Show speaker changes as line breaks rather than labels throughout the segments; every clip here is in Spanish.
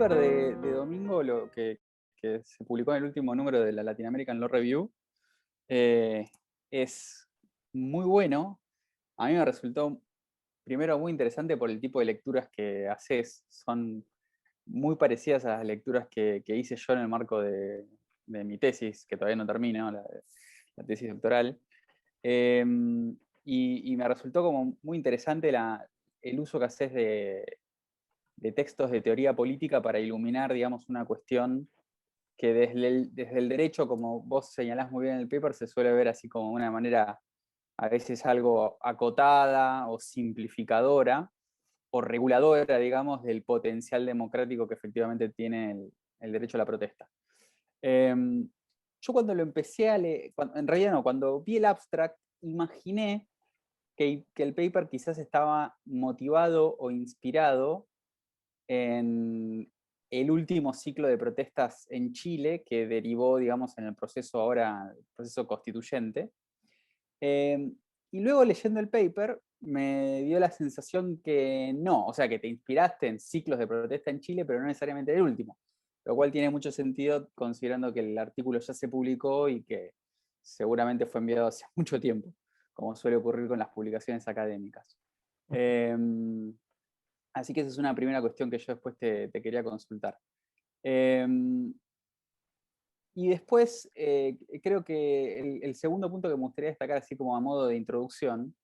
paper de domingo, que se publicó en el último número de la Latin American Law Review, es muy bueno. A mí me resultó, primero, muy interesante por el tipo de lecturas que haces. Son muy parecidas a las lecturas que hice yo en el marco de mi tesis, que todavía no termino, la tesis doctoral. Y me resultó como muy interesante el uso que haces de textos de teoría política para iluminar, digamos, una cuestión que desde el derecho, como vos señalás muy bien en el paper, se suele ver así como una manera a veces algo acotada o simplificadora o reguladora, digamos, del potencial democrático que efectivamente tiene el derecho a la protesta. Yo cuando lo empecé a leer, en realidad no, cuando vi el abstract, imaginé que el paper quizás estaba motivado o inspirado en el último ciclo de protestas en Chile que derivó, digamos, en el proceso ahora, el proceso constituyente. Y luego leyendo el paper me dio la sensación que no, o sea, que te inspiraste en ciclos de protesta en Chile, pero no necesariamente el último, lo cual tiene mucho sentido considerando que el artículo ya se publicó y que seguramente fue enviado hace mucho tiempo, como suele ocurrir con las publicaciones académicas. Así que esa es una primera cuestión que yo después te quería consultar. Y después, creo que el segundo punto que me gustaría destacar, así como a modo de introducción,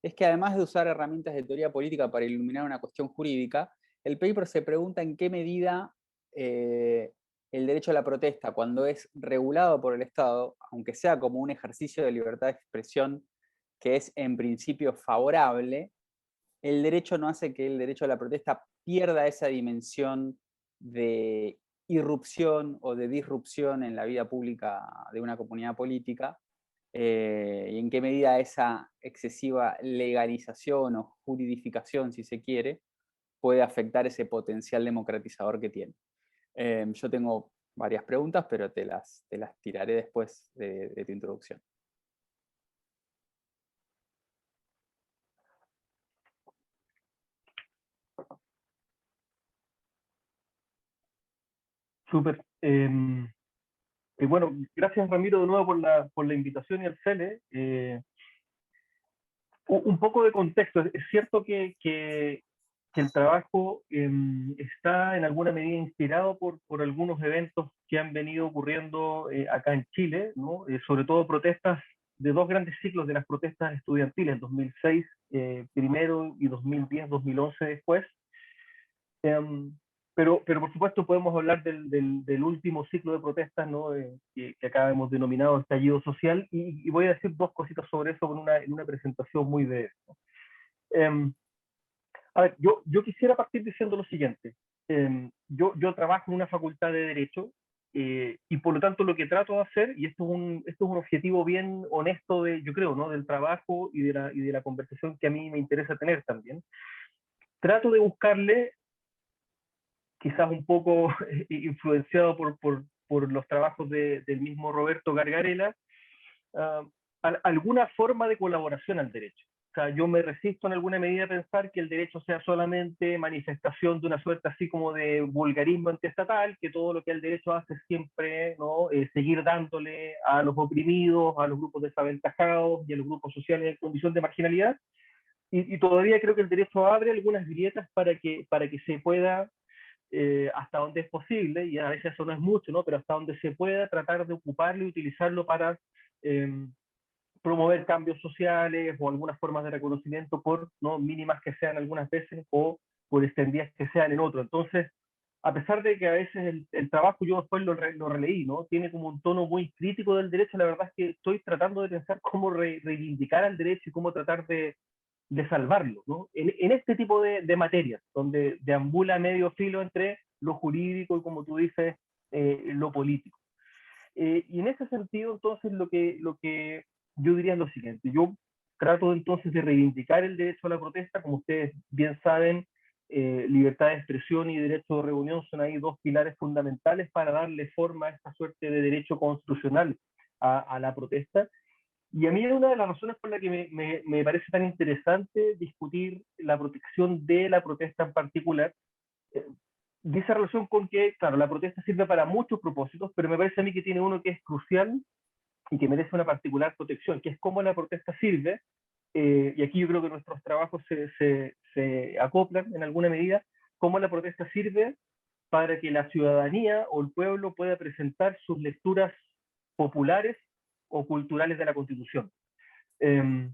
es que además de usar herramientas de teoría política para iluminar una cuestión jurídica, el paper se pregunta en qué medida el derecho a la protesta, cuando es regulado por el Estado, aunque sea como un ejercicio de libertad de expresión que es en principio favorable, el derecho no hace que el derecho a la protesta pierda esa dimensión de irrupción o de disrupción en la vida pública de una comunidad política, y en qué medida esa excesiva legalización o juridificación, si se quiere, puede afectar ese potencial democratizador que tiene. Yo tengo varias preguntas, pero te las tiraré después de tu introducción.
Súper. Y bueno, gracias Ramiro de nuevo por la invitación y el CELE. Un poco de contexto. Es cierto que el trabajo está en alguna medida inspirado por algunos eventos que han venido ocurriendo acá en Chile, ¿no? Sobre todo protestas de dos grandes ciclos de las protestas estudiantiles, 2006 primero y 2010-2011 después. Pero por supuesto podemos hablar del último ciclo de protestas, ¿no? Que acá hemos denominado estallido social, y voy a decir dos cositas sobre eso en una presentación muy breve, ¿no? A ver, yo quisiera partir diciendo lo siguiente. Yo trabajo en una facultad de Derecho, y por lo tanto lo que trato de hacer, y esto es un objetivo bien honesto, yo creo, ¿no? Del trabajo y de la conversación que a mí me interesa tener también, trato de buscarle, quizás un poco influenciado por los trabajos del mismo Roberto Gargarella, uh, alguna forma de colaboración al derecho. O sea, yo me resisto en alguna medida a pensar que el derecho sea solamente manifestación de una suerte así como de vulgarismo antiestatal, que todo lo que el derecho hace es siempre, ¿no? Seguir dándole a los oprimidos, a los grupos desaventajados y a los grupos sociales en condición de marginalidad. Y todavía creo que el derecho abre algunas grietas para que se pueda, hasta donde es posible, y a veces eso no es mucho, ¿no? Pero hasta donde se pueda tratar de ocuparlo y utilizarlo para promover cambios sociales o algunas formas de reconocimiento, por no mínimas que sean algunas veces o por extendidas que sean en otro. Entonces, a pesar de que a veces el trabajo yo después lo releí, ¿no? Tiene como un tono muy crítico del derecho, la verdad es que estoy tratando de pensar cómo reivindicar al derecho y cómo tratar de salvarlo, ¿no? En este tipo de materias, donde deambula medio filo entre lo jurídico y, como tú dices, lo político. Y en ese sentido, entonces, lo que yo diría es lo siguiente. Yo trato entonces de reivindicar el derecho a la protesta. Como ustedes bien saben, libertad de expresión y derecho de reunión son ahí dos pilares fundamentales para darle forma a esta suerte de derecho constitucional a la protesta. Y a mí una de las razones por las que me parece tan interesante discutir la protección de la protesta en particular, dice relación con que, claro, la protesta sirve para muchos propósitos, pero me parece a mí que tiene uno que es crucial y que merece una particular protección, que es cómo la protesta sirve, y aquí yo creo que nuestros trabajos se acoplan en alguna medida, cómo la protesta sirve para que la ciudadanía o el pueblo pueda presentar sus lecturas populares o culturales de la Constitución. Eh,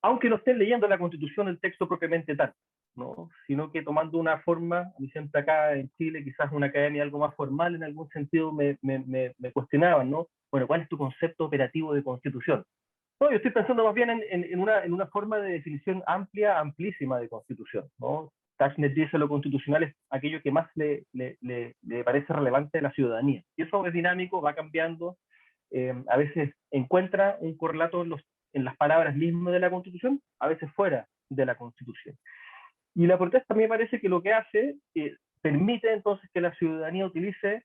Aunque no estén leyendo la Constitución, el texto propiamente tal, ¿no? Sino que tomando una forma, a mí siempre acá en Chile, quizás una academia algo más formal en algún sentido, me cuestionaban, ¿no? Bueno, ¿cuál es tu concepto operativo de Constitución? No, yo estoy pensando más bien en una forma de definición amplia, amplísima de Constitución, ¿no? Tachnet dice lo constitucional es aquello que más le parece relevante a la ciudadanía. Y eso es dinámico, va cambiando, a veces encuentra un correlato en las palabras mismas de la Constitución, a veces fuera de la Constitución. Y la protesta me parece que lo que hace, permite entonces que la ciudadanía utilice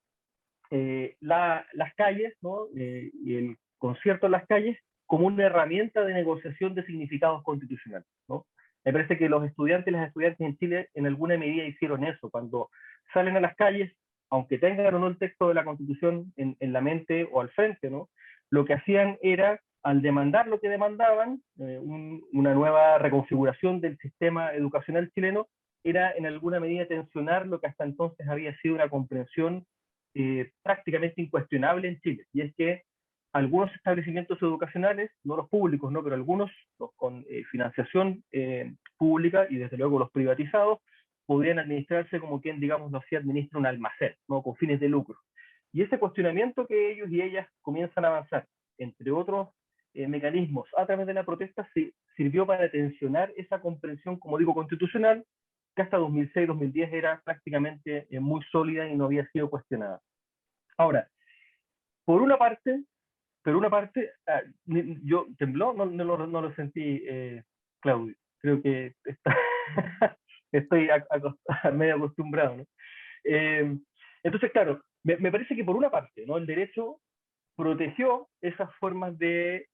las calles, ¿no? Y el concierto en las calles como una herramienta de negociación de significados constitucionales, ¿no? Me parece que los estudiantes y las estudiantes en Chile en alguna medida hicieron eso, cuando salen a las calles, aunque tengan o no el texto de la Constitución en la mente o al frente, ¿no? Lo que hacían era, al demandar lo que demandaban, una nueva reconfiguración del sistema educacional chileno, era en alguna medida tensionar lo que hasta entonces había sido una comprensión prácticamente incuestionable en Chile, y es que algunos establecimientos educacionales, no los públicos, ¿no? Pero algunos los con financiación pública y desde luego los privatizados, podrían administrarse como quien, digamos, así, administra un almacén, ¿no? Con fines de lucro. Y ese cuestionamiento que ellos y ellas comienzan a avanzar, entre otros mecanismos, a través de la protesta, sirvió para tensionar esa comprensión, como digo, constitucional, que hasta 2006-2010 era prácticamente muy sólida y no había sido cuestionada. Ahora, por una parte, yo tembló, no lo sentí, Claudio. Creo que estoy medio acostumbrado, ¿no? Eh, entonces, claro, me parece que por una parte, ¿no? El derecho protegió esas formas de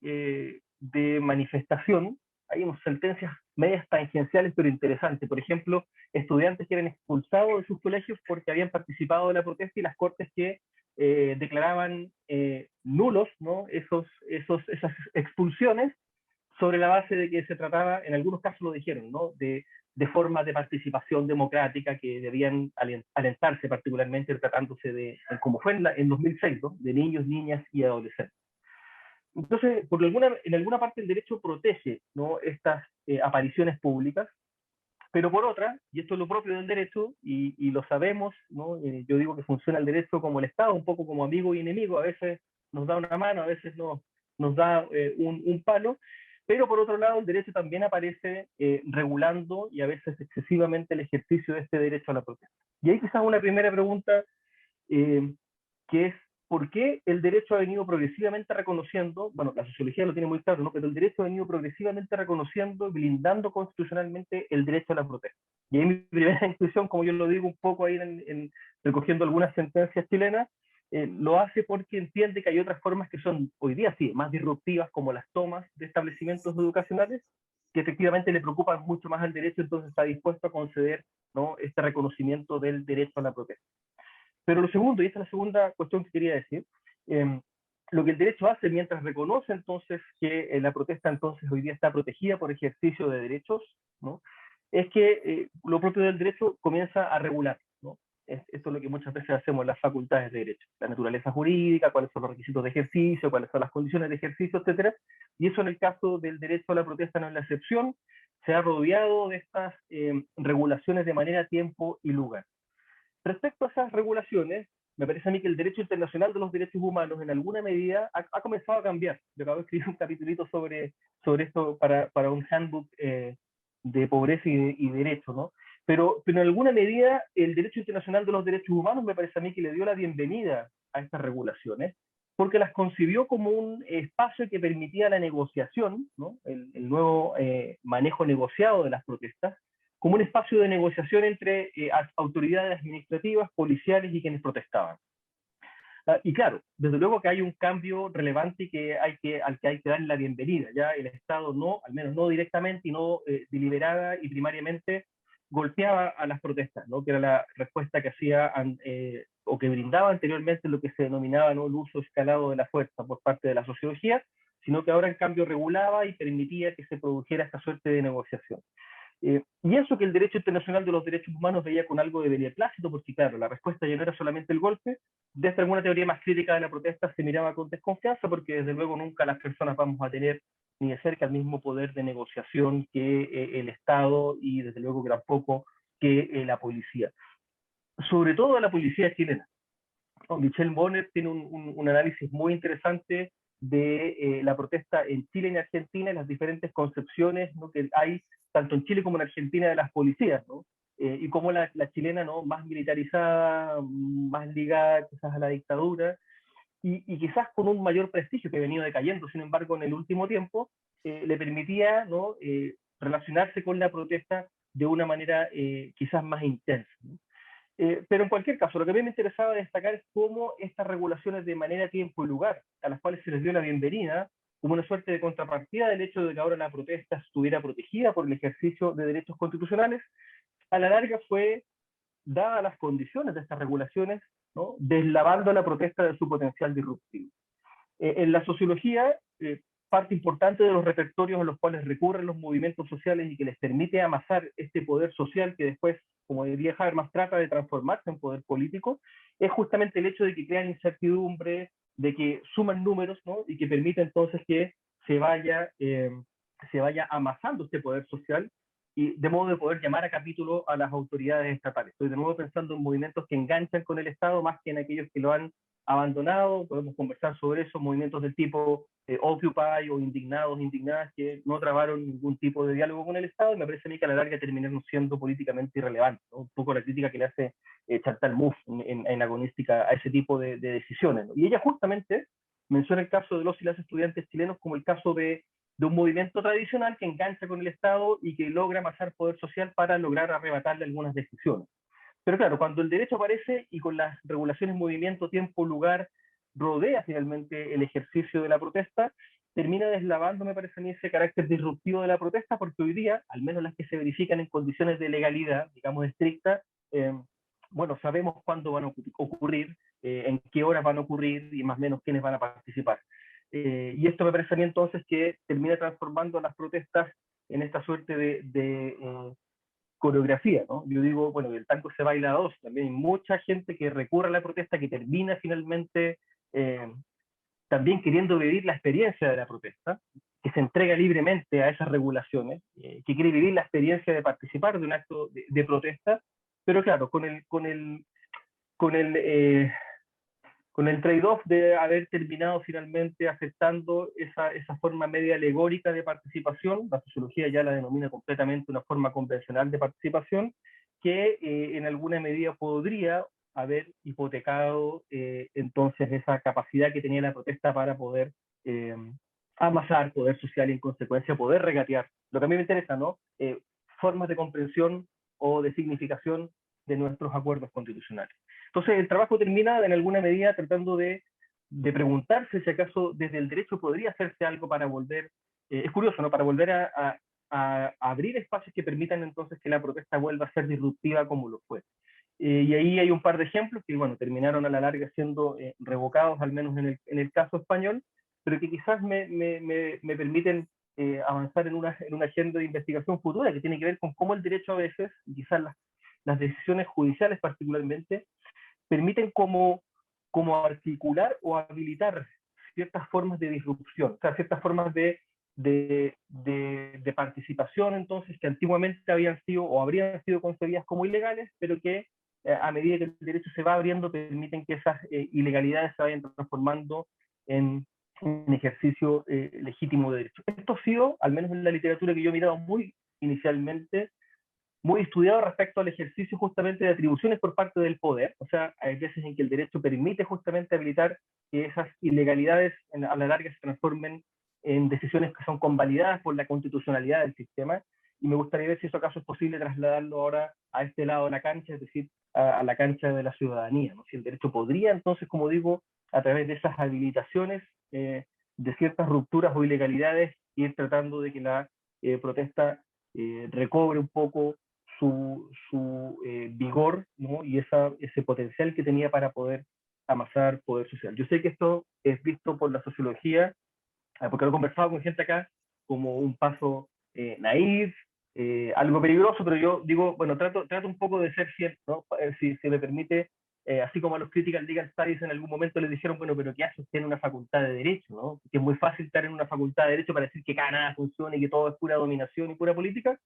manifestación. Hay unas sentencias medias tangenciales pero interesantes. Por ejemplo, estudiantes que eran expulsados de sus colegios porque habían participado de la protesta y las cortes que declaraban nulos, ¿no? Esas expulsiones sobre la base de que se trataba, en algunos casos lo dijeron, ¿no? De formas de participación democrática que debían alentarse particularmente tratándose de, como fue en 2006, ¿no? De niños, niñas y adolescentes. Entonces, en alguna parte el derecho protege, ¿no? Estas apariciones públicas, pero por otra, y esto es lo propio del derecho, y lo sabemos, ¿no? Yo digo que funciona el derecho como el Estado, un poco como amigo y enemigo, a veces nos da una mano, a veces nos da un palo, pero por otro lado el derecho también aparece regulando y a veces excesivamente el ejercicio de este derecho a la protesta. Y ahí quizás una primera pregunta eh, que es por qué el derecho ha venido progresivamente reconociendo, bueno, la sociología lo tiene muy claro, ¿no? Pero el derecho ha venido progresivamente reconociendo, blindando constitucionalmente el derecho a la protesta. Y ahí mi primera intuición, como yo lo digo un poco ahí recogiendo algunas sentencias chilenas, lo hace porque entiende que hay otras formas que son hoy día sí, más disruptivas, como las tomas de establecimientos educacionales, que efectivamente le preocupan mucho más al derecho, entonces está dispuesto a conceder, ¿no? Este reconocimiento del derecho a la protesta. Pero lo segundo, y esta es la segunda cuestión que quería decir, lo que el derecho hace mientras reconoce entonces que la protesta entonces hoy día está protegida por ejercicio de derechos, ¿no? Es que lo propio del derecho comienza a regular, ¿no? Esto es lo que muchas veces hacemos en las facultades de derecho, la naturaleza jurídica, cuáles son los requisitos de ejercicio, cuáles son las condiciones de ejercicio, etcétera. Y eso en el caso del derecho a la protesta no es la excepción, se ha rodeado de estas regulaciones de manera, tiempo y lugar. Respecto a esas regulaciones, me parece a mí que el derecho internacional de los derechos humanos en alguna medida ha comenzado a cambiar. Yo acabo de escribir un capitulito sobre esto para un handbook de pobreza y derecho, ¿no? Pero en alguna medida el derecho internacional de los derechos humanos me parece a mí que le dio la bienvenida a estas regulaciones, porque las concibió como un espacio que permitía la negociación, ¿no? El nuevo manejo negociado de las protestas, como un espacio de negociación entre autoridades administrativas, policiales y quienes protestaban. Y claro, desde luego que hay un cambio relevante y al que hay que dar la bienvenida. Ya el Estado no, al menos no directamente y no deliberada y primariamente, golpeaba a las protestas, ¿no? Que era la respuesta que hacía o que brindaba anteriormente lo que se denominaba, ¿no?, el uso escalado de la fuerza por parte de la sociología, sino que ahora en cambio regulaba y permitía que se produjera esta suerte de negociación. Y eso que el derecho internacional de los derechos humanos veía con algo de beneplácito, porque claro, la respuesta ya no era solamente el golpe, desde alguna teoría más crítica de la protesta se miraba con desconfianza, porque desde luego nunca las personas vamos a tener ni de cerca el mismo poder de negociación que el Estado y desde luego que tampoco que la policía. Sobre todo la policía chilena. Michel Bonner tiene un análisis muy interesante de la protesta en Chile y en Argentina, y las diferentes concepciones, ¿no?, que hay tanto en Chile como en Argentina de las policías, ¿no? Y cómo la chilena, ¿no?, más militarizada, más ligada quizás a la dictadura, y quizás con un mayor prestigio que ha venido decayendo, sin embargo, en el último tiempo, le permitía, ¿no?, relacionarse con la protesta de una manera quizás más intensa, ¿no? Pero en cualquier caso, lo que a mí me interesaba destacar es cómo estas regulaciones de manera, tiempo y lugar, a las cuales se les dio la bienvenida, como una suerte de contrapartida del hecho de que ahora la protesta estuviera protegida por el ejercicio de derechos constitucionales, a la larga fue, dadas las condiciones de estas regulaciones, ¿no?, deslavando la protesta de su potencial disruptivo. En la sociología, parte importante de los repertorios a los cuales recurren los movimientos sociales y que les permite amasar este poder social que después, como diría Habermas, trata de transformarse en poder político, es justamente el hecho de que crean incertidumbre, de que suman números, ¿no?, y que permite entonces que se vaya amasando este poder social, y de modo de poder llamar a capítulo a las autoridades estatales. Estoy de nuevo pensando en movimientos que enganchan con el Estado más que en aquellos que lo han abandonado. Podemos conversar sobre eso, movimientos del tipo Occupy o indignados, indignadas, que no trabaron ningún tipo de diálogo con el Estado, y me parece a mí que a la larga terminaron siendo políticamente irrelevantes, ¿no? Un poco la crítica que le hace Chantal Mouffe en Agonística a ese tipo de decisiones, ¿no? Y ella justamente menciona el caso de los y las estudiantes chilenos como el caso de un movimiento tradicional que engancha con el Estado y que logra amasar poder social para lograr arrebatarle algunas decisiones. Pero claro, cuando el derecho aparece y con las regulaciones, movimiento, tiempo, lugar, rodea finalmente el ejercicio de la protesta, termina deslavando, me parece a mí, ese carácter disruptivo de la protesta, porque hoy día, al menos las que se verifican en condiciones de legalidad, digamos, estricta, bueno, sabemos cuándo van a ocurrir, en qué horas van a ocurrir y más o menos quiénes van a participar. Y esto me parece a mí entonces que termina transformando las protestas en esta suerte de coreografía, ¿no? Yo digo, bueno, el tango se baila a dos, también hay mucha gente que recurre a la protesta que termina finalmente también queriendo vivir la experiencia de la protesta, que se entrega libremente a esas regulaciones, que quiere vivir la experiencia de participar de un acto de protesta, pero claro, con el trade-off de haber terminado finalmente aceptando esa forma media alegórica de participación. La sociología ya la denomina completamente una forma convencional de participación, que en alguna medida podría haber hipotecado entonces esa capacidad que tenía la protesta para poder amasar poder social y en consecuencia poder regatear. Lo que a mí me interesa, ¿no? Formas de comprensión o de significación de nuestros acuerdos constitucionales. Entonces, el trabajo termina en alguna medida tratando de preguntarse si acaso desde el derecho podría hacerse algo para volver, es curioso, ¿no?, para volver a abrir espacios que permitan entonces que la protesta vuelva a ser disruptiva como lo fue. Y ahí hay un par de ejemplos que, bueno, terminaron a la larga siendo revocados, al menos en el caso español, pero que quizás me permiten avanzar en una agenda de investigación futura que tiene que ver con cómo el derecho a veces, quizás las decisiones judiciales particularmente, permiten como articular o habilitar ciertas formas de disrupción, o sea, ciertas formas de participación, entonces, que antiguamente habían sido o habrían sido concebidas como ilegales, pero que a medida que el derecho se va abriendo, permiten que esas ilegalidades se vayan transformando en un ejercicio legítimo de derecho. Esto ha sido, al menos en la literatura que yo he mirado muy inicialmente, muy estudiado respecto al ejercicio justamente de atribuciones por parte del poder. O sea, hay veces en que el derecho permite justamente habilitar que esas ilegalidades a la larga se transformen en decisiones que son convalidadas por la constitucionalidad del sistema, y me gustaría ver si eso acaso es posible trasladarlo ahora a este lado de la cancha, es decir, a la cancha de la ciudadanía, ¿no? Si el derecho podría entonces, como digo, a través de esas habilitaciones de ciertas rupturas o ilegalidades, ir tratando de que la protesta recobre un poco vigor, ¿no? Y ese potencial que tenía para poder amasar poder social. Yo sé que esto es visto por la sociología, porque lo he conversado con gente acá, como un paso naif, algo peligroso, pero yo digo, bueno, trato un poco de ser cierto, ¿no? Si me permite, así como a los critical legal studies en algún momento les dijeron, bueno, pero ¿qué haces en una facultad de Derecho? ¿No? Que es muy fácil estar en una facultad de Derecho para decir que cada nada funciona y que todo es pura dominación y pura política.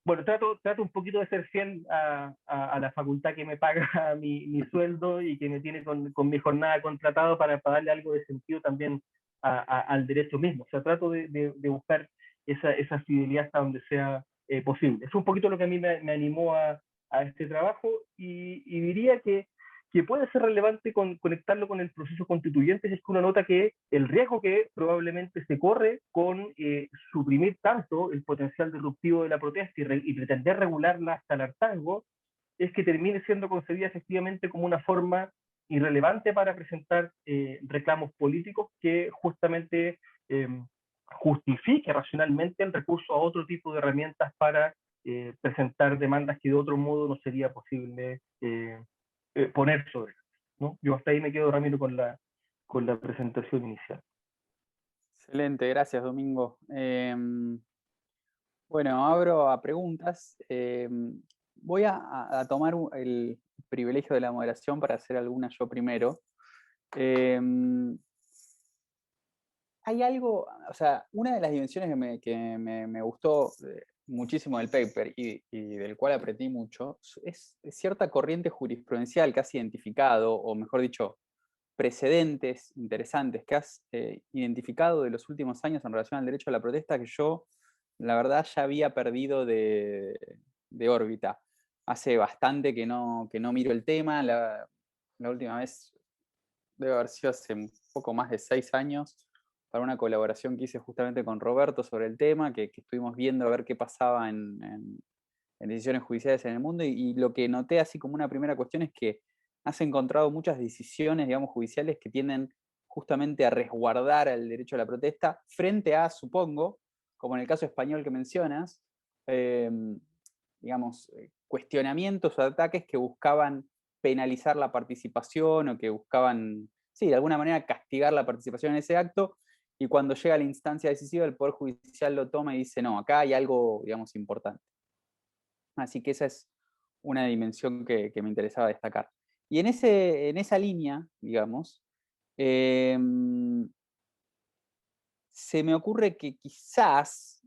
Bueno, trato un poquito de ser fiel a la facultad que me paga mi sueldo y que me tiene con mi jornada contratado para darle algo de sentido también al derecho mismo. O sea, trato de buscar esa fidelidad hasta donde sea posible. Es un poquito lo que a mí me animó a este trabajo y diría que puede ser relevante conectarlo con el proceso constituyente, si es que uno nota que el riesgo que probablemente se corre con suprimir tanto el potencial disruptivo de la protesta y pretender regularla hasta el hartazgo, es que termine siendo concebida efectivamente como una forma irrelevante para presentar reclamos políticos que justamente eh, justifique racionalmente el recurso a otro tipo de herramientas para presentar demandas que de otro modo no sería posible poner sobre, ¿no? Yo hasta ahí me quedo, Ramiro, con la presentación inicial.
Excelente, gracias Domingo. Bueno, abro a preguntas. Voy a tomar el privilegio de la moderación para hacer alguna yo primero. Hay algo, o sea, una de las dimensiones que me gustó muchísimo del paper y del cual aprendí mucho es cierta corriente jurisprudencial que has identificado, o mejor dicho, precedentes interesantes que has identificado de los últimos años en relación al derecho a la protesta que yo, la verdad, ya había perdido de órbita. Hace bastante que no miro el tema. La última vez debe haber sido hace un poco más de 6 años para una colaboración que hice justamente con Roberto sobre el tema, que estuvimos viendo a ver qué pasaba en decisiones judiciales en el mundo, y lo que noté así como una primera cuestión es que has encontrado muchas decisiones, digamos, judiciales que tienden justamente a resguardar el derecho a la protesta frente a, supongo, como en el caso español que mencionas, eh, digamos, cuestionamientos o ataques que buscaban penalizar la participación o que buscaban, sí, de alguna manera castigar la participación en ese acto, y cuando llega la instancia decisiva el Poder Judicial lo toma y dice, no, acá hay algo, digamos, importante. Así que esa es una dimensión que me interesaba destacar. Y en esa línea, digamos, eh, se me ocurre que quizás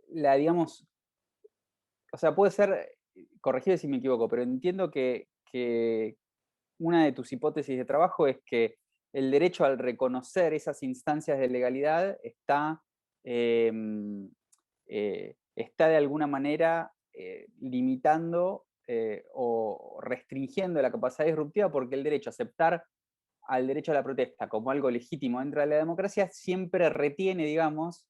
digamos, o sea, puede ser, corregir si me equivoco, pero entiendo que una de tus hipótesis de trabajo es que el derecho al reconocer esas instancias de legalidad eh, está de alguna manera limitando o restringiendo la capacidad disruptiva, porque el derecho a aceptar al derecho a la protesta como algo legítimo dentro de la democracia siempre retiene, digamos,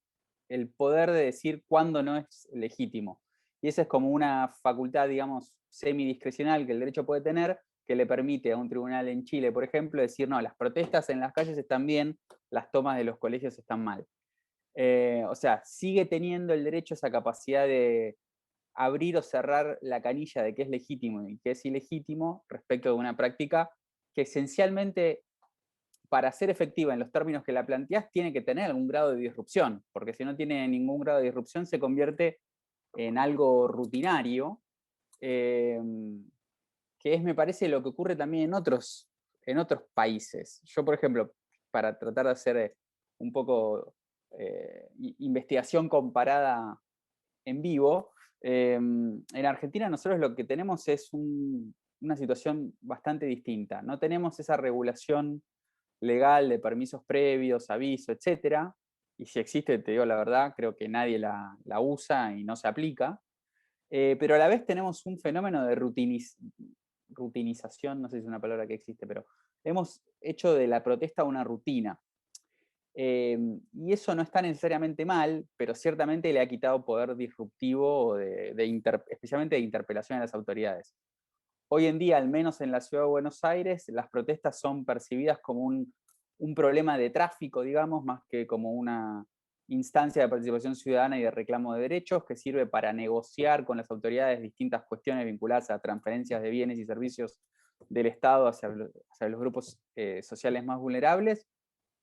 el poder de decir cuándo no es legítimo. Y esa es como una facultad, digamos, semidiscrecional que el derecho puede tener, que le permite a un tribunal en Chile, por ejemplo, decir, no, las protestas en las calles están bien, las tomas de los colegios están mal. O sea, sigue teniendo el derecho esa capacidad de abrir o cerrar la canilla de qué es legítimo y qué es ilegítimo respecto de una práctica que esencialmente, para ser efectiva en los términos que la planteás, tiene que tener algún grado de disrupción, porque si no tiene ningún grado de disrupción se convierte en algo rutinario, eh, que es, me parece, lo que ocurre también en otros países. Yo, por ejemplo, para tratar de hacer un poco investigación comparada en vivo, en Argentina nosotros lo que tenemos es una situación bastante distinta. No tenemos esa regulación legal de permisos previos, aviso, etcétera. Y si existe, te digo la verdad, creo que nadie la usa y no se aplica. Pero a la vez tenemos un fenómeno de rutinización, no sé si es una palabra que existe, pero hemos hecho de la protesta una rutina. Y eso no está necesariamente mal, pero ciertamente le ha quitado poder disruptivo, especialmente de interpelación a las autoridades. Hoy en día, al menos en la ciudad de Buenos Aires, las protestas son percibidas como un problema de tráfico, digamos, más que como instancia de participación ciudadana y de reclamo de derechos que sirve para negociar con las autoridades distintas cuestiones vinculadas a transferencias de bienes y servicios del Estado hacia los grupos sociales más vulnerables,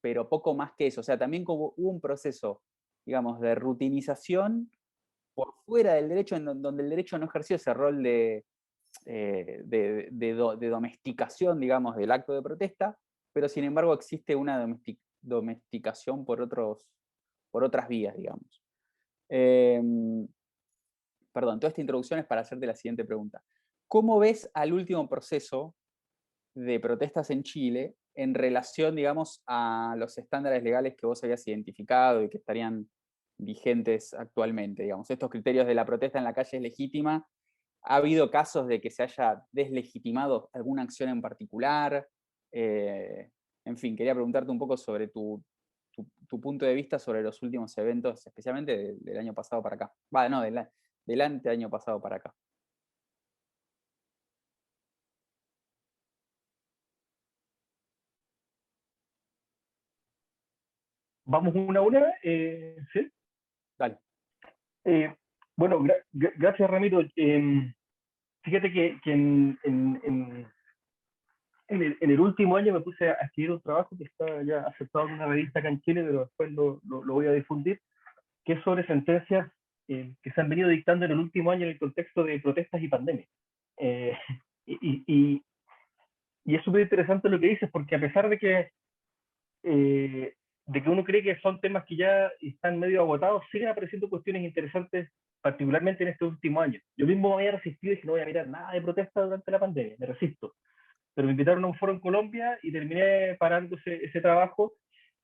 pero poco más que eso. O sea, también hubo un proceso, digamos, de rutinización por fuera del derecho, donde el derecho no ejerció ese rol de domesticación, digamos, del acto de protesta, pero sin embargo existe una domesticación por otras vías, digamos. Perdón, toda esta introducción es para hacerte la siguiente pregunta. ¿Cómo ves al último proceso de protestas en Chile en relación, digamos, a los estándares legales que vos habías identificado y que estarían vigentes actualmente? Digamos, estos criterios de la protesta en la calle es legítima. ¿Ha habido casos de que se haya deslegitimado alguna acción en particular? En fin, quería preguntarte un poco sobre tu punto de vista sobre los últimos eventos, especialmente del año pasado para acá. No, del año pasado para acá.
Vamos una a una, ¿sí?
Dale.
Bueno, gracias Ramiro. Fíjate que en el último año me puse a escribir un trabajo que está ya aceptado en una revista acá en Chile, pero después lo voy a difundir, que es sobre sentencias que se han venido dictando en el último año en el contexto de protestas y pandemia. Eh, y, y, y es súper interesante lo que dices, porque a pesar de que uno cree que son temas que ya están medio agotados, siguen apareciendo cuestiones interesantes, particularmente en este último año. Yo mismo me había resistido y dije, no voy a mirar nada de protesta durante la pandemia, me resisto. Pero me invitaron a un foro en Colombia y terminé parando ese trabajo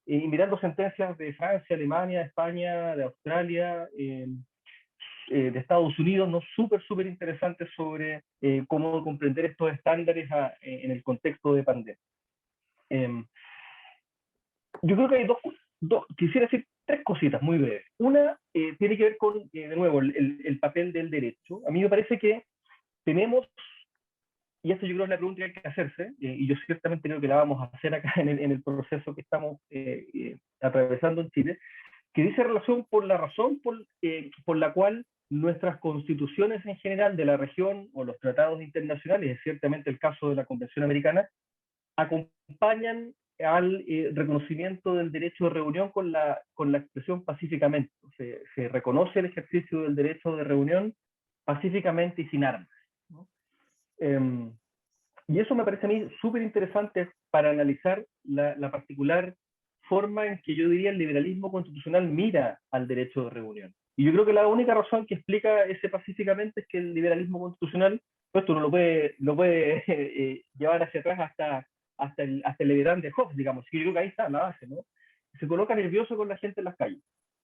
y mirando sentencias de Francia, Alemania, España, de Australia, de Estados Unidos, ¿no? Súper interesantes sobre cómo comprender estos estándares en el contexto de pandemia. Yo creo que hay quisiera decir tres cositas muy breves. Una tiene que ver con, de nuevo, el papel del derecho. A mí me parece que tenemos, y esto yo creo es la pregunta que hay que hacerse, y yo ciertamente creo que la vamos a hacer acá en el proceso que estamos atravesando en Chile, que dice relación por la razón por la cual nuestras constituciones en general de la región o los tratados internacionales, es ciertamente el caso de la Convención Americana, acompañan al reconocimiento del derecho de reunión con la expresión pacíficamente. Se reconoce el ejercicio del derecho de reunión pacíficamente y sin armas, ¿no? Y eso me parece a mí súper interesante para analizar la particular forma en que yo diría el liberalismo constitucional mira al derecho de reunión. Y yo creo que la única razón que explica ese pacíficamente es que el liberalismo constitucional, pues esto no lo puede llevar hacia atrás hasta el Leviatán de Hobbes, digamos. Y yo creo que ahí está la base, ¿no? Se coloca nervioso con la gente en las calles.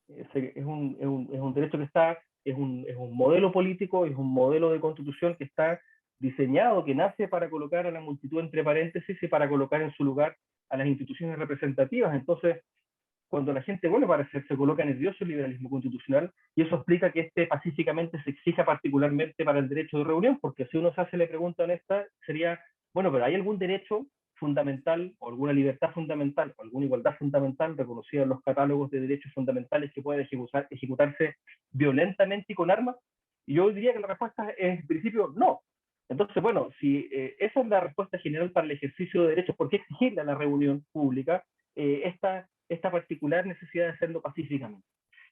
Es un derecho que está, es un modelo político, es un modelo de constitución que está diseñado, que nace para colocar a la multitud entre paréntesis y para colocar en su lugar a las instituciones representativas. Entonces, cuando la gente vuelve a aparecer, se coloca nervioso el liberalismo constitucional, y eso explica que pacíficamente se exija particularmente para el derecho de reunión, porque si uno se hace la pregunta honesta, sería, bueno, pero ¿hay algún derecho fundamental o alguna libertad fundamental o alguna igualdad fundamental reconocida en los catálogos de derechos fundamentales que puede ejecutarse violentamente y con armas? Y yo diría que la respuesta es, en principio, no. Entonces, bueno, si esa es la respuesta general para el ejercicio de derechos, ¿por qué exigirle a la reunión pública esta particular necesidad de hacerlo pacíficamente?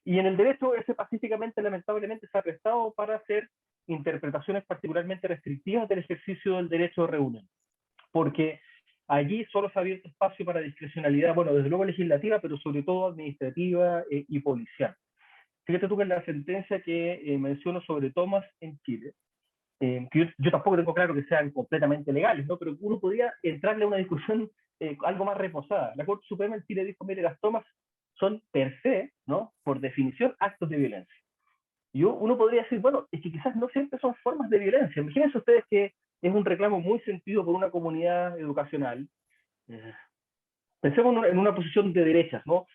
Y en el derecho, ese pacíficamente, lamentablemente, se ha prestado para hacer interpretaciones particularmente restrictivas del ejercicio del derecho de reunión, porque allí solo se ha abierto espacio para discrecionalidad, bueno, desde luego legislativa, pero sobre todo administrativa y policial. Fíjate tú que en la sentencia que menciono sobre Thomas en Chile, que yo tampoco tengo claro que sean completamente legales, ¿no? Pero uno podría entrarle a una discusión algo más reposada. La Corte Suprema en Chile dijo, mire, las tomas son per se, ¿no? Por definición, actos de violencia. Y uno podría decir, bueno, es que quizás no siempre son formas de violencia. Imagínense ustedes que es un reclamo muy sentido por una comunidad educacional. Pensemos en una posición de derechas, ¿no?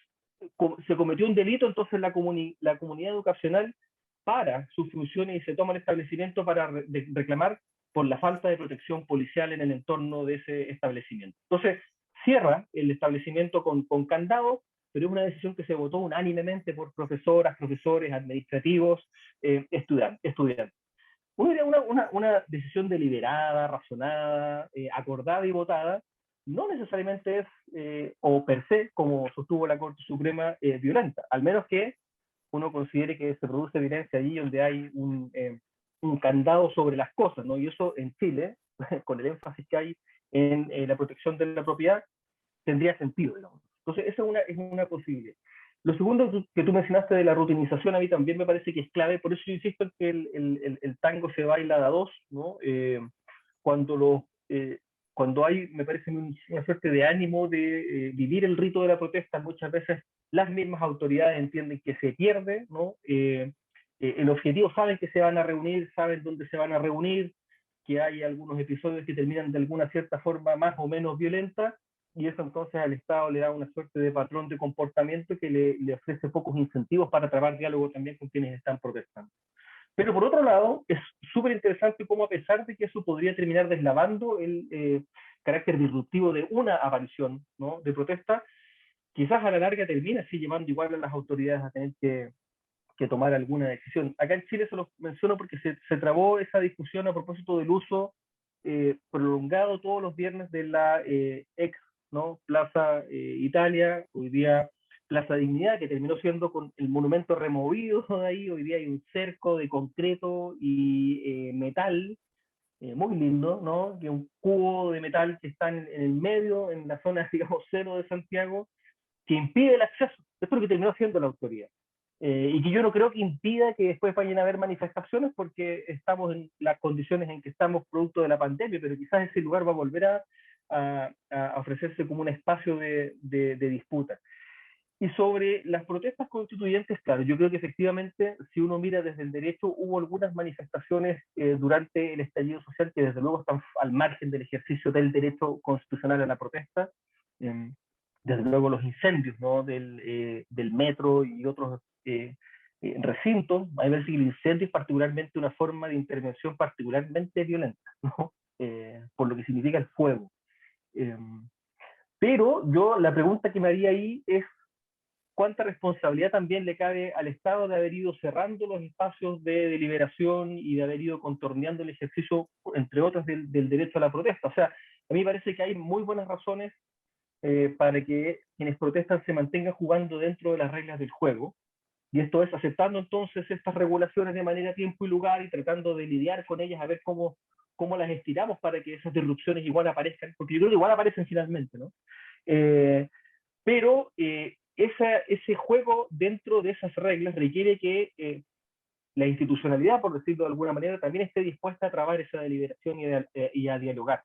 Se cometió un delito, entonces la comunidad educacional para sus funciones y se toma el establecimiento para reclamar por la falta de protección policial en el entorno de ese establecimiento. Entonces, cierra el establecimiento con candado, pero es una decisión que se votó unánimemente por profesoras, profesores, administrativos, estudiantes. Una decisión deliberada, razonada, acordada y votada, no necesariamente es, o per se, como sostuvo la Corte Suprema, violenta, al menos que uno considere que se produce violencia allí donde hay un candado sobre las cosas, ¿no? Y eso en Chile, con el énfasis que hay en la protección de la propiedad, tendría sentido, digamos. Entonces, esa es una posibilidad. Lo segundo que tú mencionaste de la rutinización, a mí también me parece que es clave, por eso yo insisto en que el tango se baila de a dos, ¿no? Cuando, cuando hay, me parece, una suerte de ánimo de vivir el rito de la protesta, muchas veces las mismas autoridades entienden que se pierde, ¿no? El objetivo, saben que se van a reunir, saben dónde se van a reunir, que hay algunos episodios que terminan de alguna cierta forma más o menos violenta, y eso entonces al Estado le da una suerte de patrón de comportamiento que le ofrece pocos incentivos para trabar diálogo también con quienes están protestando. Pero por otro lado, es súper interesante cómo a pesar de que eso podría terminar deslavando el carácter disruptivo de una aparición, ¿no?, de protesta, quizás a la larga termina así llevando igual a las autoridades a tener que tomar alguna decisión. Acá en Chile se lo menciono porque se trabó esa discusión a propósito del uso prolongado todos los viernes de la ex, ¿no?, Plaza Italia, hoy día Plaza Dignidad, que terminó siendo con el monumento removido de ahí. Hoy día hay un cerco de concreto y metal, muy lindo, ¿no?, que un cubo de metal que está en el medio, en la zona, digamos, cero de Santiago, que impide el acceso. Esto es lo que terminó haciendo la autoridad. Y que yo no creo que impida que después vayan a haber manifestaciones, porque estamos en las condiciones en que estamos producto de la pandemia, pero quizás ese lugar va a volver a ofrecerse como un espacio de disputa. Y sobre las protestas constituyentes, claro, yo creo que efectivamente, si uno mira desde el derecho, hubo algunas manifestaciones durante el estallido social que desde luego están al margen del ejercicio del derecho constitucional a la protesta. Desde luego los incendios, ¿no?, del metro y otros recintos. Hay veces que el incendio es particularmente una forma de intervención particularmente violenta, ¿no? Por lo que significa el fuego. Pero yo la pregunta que me haría ahí es cuánta responsabilidad también le cabe al Estado de haber ido cerrando los espacios de deliberación y de haber ido contorneando el ejercicio, entre otros, del derecho a la protesta. O sea, a mí me parece que hay muy buenas razones para que quienes protestan se mantengan jugando dentro de las reglas del juego, y esto es aceptando entonces estas regulaciones de manera, tiempo y lugar, y tratando de lidiar con ellas, a ver cómo las estiramos para que esas disrupciones igual aparezcan, porque yo creo que igual aparecen finalmente, ¿no? Pero ese juego dentro de esas reglas requiere que la institucionalidad, por decirlo de alguna manera, también esté dispuesta a trabar esa deliberación y a dialogar.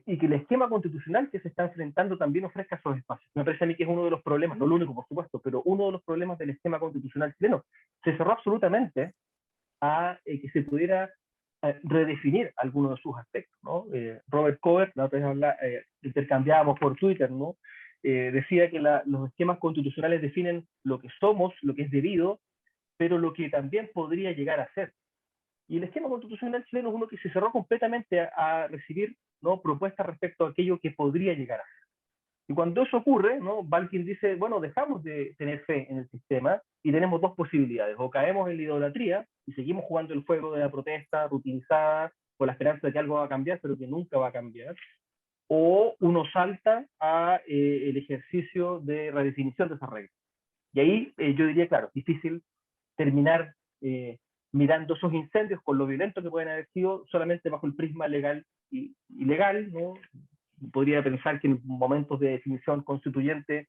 Y que el esquema constitucional que se está enfrentando también ofrezca esos espacios. Me parece a mí que es uno de los problemas, no lo único, por supuesto, pero uno de los problemas del esquema constitucional chileno. Se cerró absolutamente a que se pudiera redefinir algunos de sus aspectos, ¿no? Robert Covert, la otra vez intercambiábamos por Twitter, ¿no? Decía que los esquemas constitucionales definen lo que somos, lo que es debido, pero lo que también podría llegar a ser. Y el esquema constitucional chileno es uno que se cerró completamente a recibir, ¿no?, propuestas respecto a aquello que podría llegar a ser. Y cuando eso ocurre, ¿no?, Balkin dice, bueno, dejamos de tener fe en el sistema y tenemos dos posibilidades: o caemos en la idolatría y seguimos jugando el juego de la protesta rutinizada con la esperanza de que algo va a cambiar, pero que nunca va a cambiar, o uno salta a el ejercicio de redefinición de esas reglas. Y ahí yo diría, claro, difícil terminar mirando esos incendios con lo violento que pueden haber sido solamente bajo el prisma legal y legal, ¿no? Podría pensar que en momentos de definición constituyente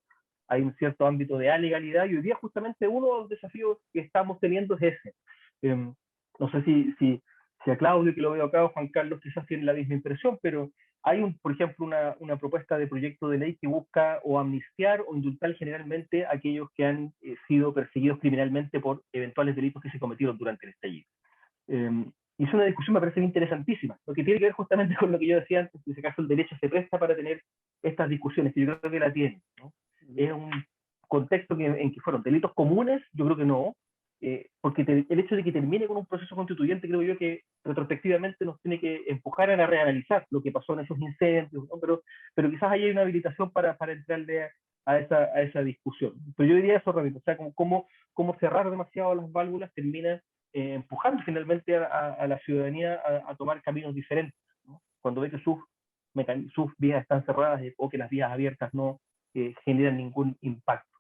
hay un cierto ámbito de alegalidad, y hoy día justamente uno de los desafíos que estamos teniendo es ese. No sé si a Claudio, que lo veo acá, o Juan Carlos, quizás tiene la misma impresión, pero hay, por ejemplo, una propuesta de proyecto de ley que busca o amnistiar o indultar generalmente a aquellos que han sido perseguidos criminalmente por eventuales delitos que se cometieron durante el estallido. Y es una discusión, me parece interesantísima, porque tiene que ver justamente con lo que yo decía antes. En ese caso el derecho se presta para tener estas discusiones, que yo creo que la tiene, ¿no? Es un contexto en que fueron delitos comunes, yo creo que no, porque el hecho de que termine con un proceso constituyente, creo yo que retrospectivamente nos tiene que empujar a reanalizar lo que pasó en esos incendios, ¿no? Pero quizás ahí hay una habilitación para entrarle a esa discusión. Pero yo diría eso, Ramiro, o sea, como cerrar demasiado las válvulas termina empujando finalmente a la ciudadanía a tomar caminos diferentes, ¿no? Cuando ve que sus vías están cerradas o que las vías abiertas no generan ningún impacto.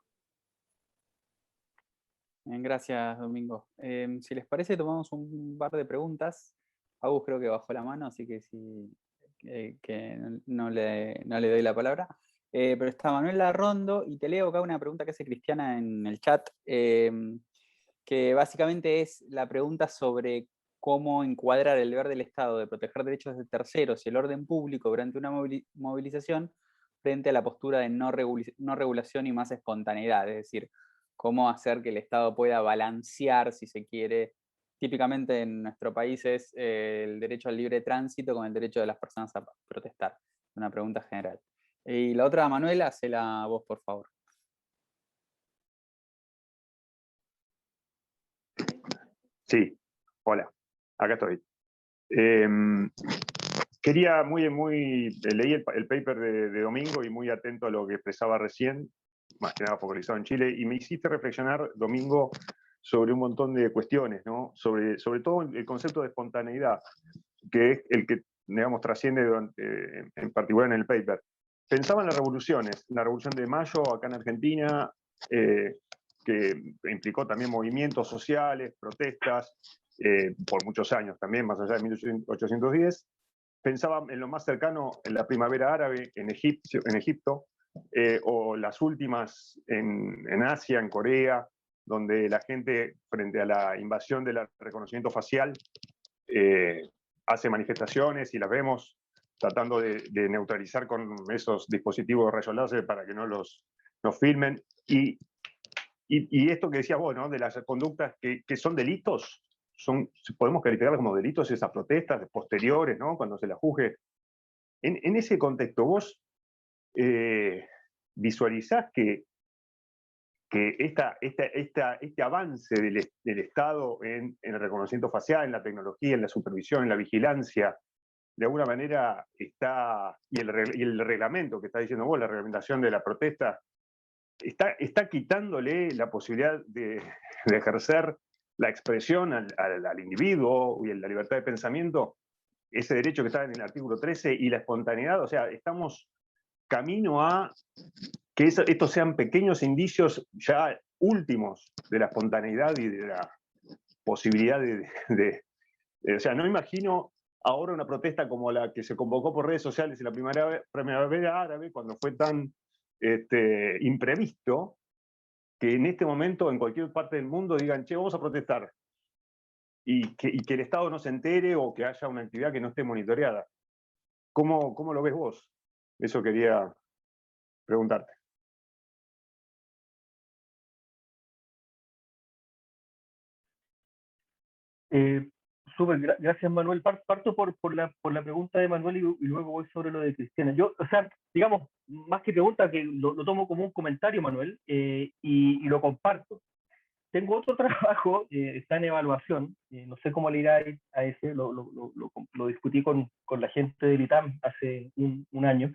Gracias, Domingo. Si les parece, tomamos un par de preguntas. Agus creo que bajó la mano, así que que no le doy la palabra. Pero está Manuel Larrondo, y te leo acá una pregunta que hace Cristiana en el chat, que básicamente es la pregunta sobre cómo encuadrar el deber del Estado de proteger derechos de terceros y el orden público durante una movilización frente a la postura de no regulación y más espontaneidad. Es decir, cómo hacer que el Estado pueda balancear, si se quiere. Típicamente en nuestro país es el derecho al libre tránsito con el derecho de las personas a protestar. Una pregunta general. Y la otra, Manuela, hacela vos, por favor.
Sí, hola, acá estoy. Quería leí el paper de Domingo y muy atento a lo que expresaba recién, más que nada focalizado en Chile, y me hiciste reflexionar, Domingo, sobre un montón de cuestiones, ¿no? Sobre todo el concepto de espontaneidad, que es el que, digamos, trasciende en particular en el paper. Pensaba en las revoluciones, la revolución de Mayo acá en Argentina, que implicó también movimientos sociales, protestas, por muchos años también, más allá de 1810. Pensaba en lo más cercano, en la primavera árabe en Egipto, o las últimas en Asia, en Corea, donde la gente, frente a la invasión del reconocimiento facial, hace manifestaciones y las vemos tratando de neutralizar con esos dispositivos de rayos láser para que no nos filmen. Y esto que decías vos, ¿no? De las conductas que son delitos, podemos calificarlas como delitos esas protestas posteriores, ¿no? Cuando se las juzgue. En ese contexto, vos visualizás que este avance del Estado en el reconocimiento facial, en la tecnología, en la supervisión, en la vigilancia, de alguna manera está, y el reglamento que está diciendo vos, la reglamentación de la protesta, está quitándole la posibilidad de ejercer la expresión al individuo y la libertad de pensamiento, ese derecho que está en el artículo 13 y la espontaneidad. O sea, estamos camino a que estos sean pequeños indicios ya últimos de la espontaneidad y de la posibilidad o sea, no imagino ahora una protesta como la que se convocó por redes sociales en la primavera árabe, cuando fue tan imprevisto, que en este momento en cualquier parte del mundo digan, che, vamos a protestar, y que el Estado no se entere o que haya una actividad que no esté monitoreada. ¿Cómo lo ves vos? Eso quería preguntarte.
Súper, gracias Manuel. Parto por la pregunta de Manuel y luego voy sobre lo de Cristiana. Yo, o sea, digamos, más que pregunta, que lo tomo como un comentario, Manuel, y lo comparto. Tengo otro trabajo, está en evaluación, no sé cómo le irá a ese, lo discutí con la gente del ITAM hace un año,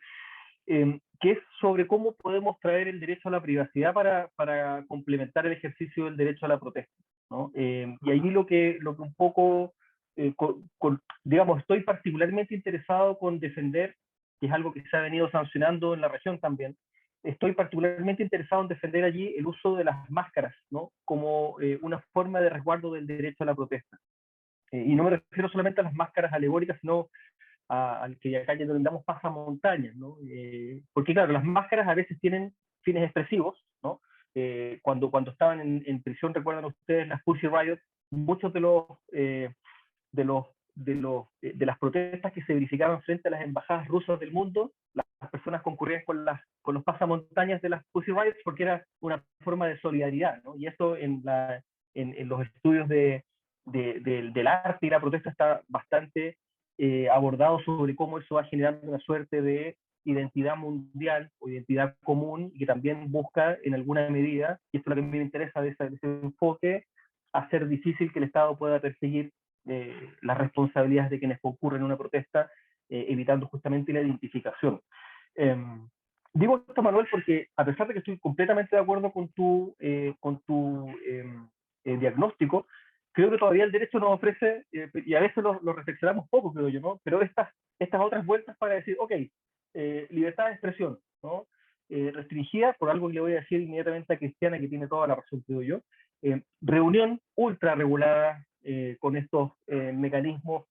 que es sobre cómo podemos traer el derecho a la privacidad para complementar el ejercicio del derecho a la protesta, ¿no? Y allí lo que un poco, digamos, estoy particularmente interesado con defender, que es algo que se ha venido sancionando en la región también, estoy particularmente interesado en defender allí el uso de las máscaras, ¿no? Como una forma de resguardo del derecho a la protesta. Y no me refiero solamente a las máscaras alegóricas, sino al que acá ya denominamos pasamontañas, ¿no? Porque claro, las máscaras a veces tienen fines expresivos, ¿no? Cuando estaban en prisión, recuerdan ustedes las Pussy Riot, muchos de las protestas que se verificaban frente a las embajadas rusas del mundo, las personas concurrían con los pasamontañas de las Pussy Riots porque era una forma de solidaridad, ¿no? Y esto en los estudios del arte y la protesta está bastante abordado sobre cómo eso va generando una suerte de identidad mundial o identidad común y que también busca en alguna medida, y esto es lo que a mí me interesa de ese enfoque, hacer difícil que el Estado pueda perseguir las responsabilidades de quienes concurren en una protesta, evitando justamente la identificación. Digo esto, Manuel, porque a pesar de que estoy completamente de acuerdo con tu diagnóstico, creo que todavía el derecho nos ofrece, y a veces lo reflexionamos poco, creo yo, ¿no? Pero estas otras vueltas para decir, ok, libertad de expresión, ¿no? Restringida por algo que le voy a decir inmediatamente a Cristiana, que tiene toda la razón, creo yo. Reunión ultra regulada con estos mecanismos.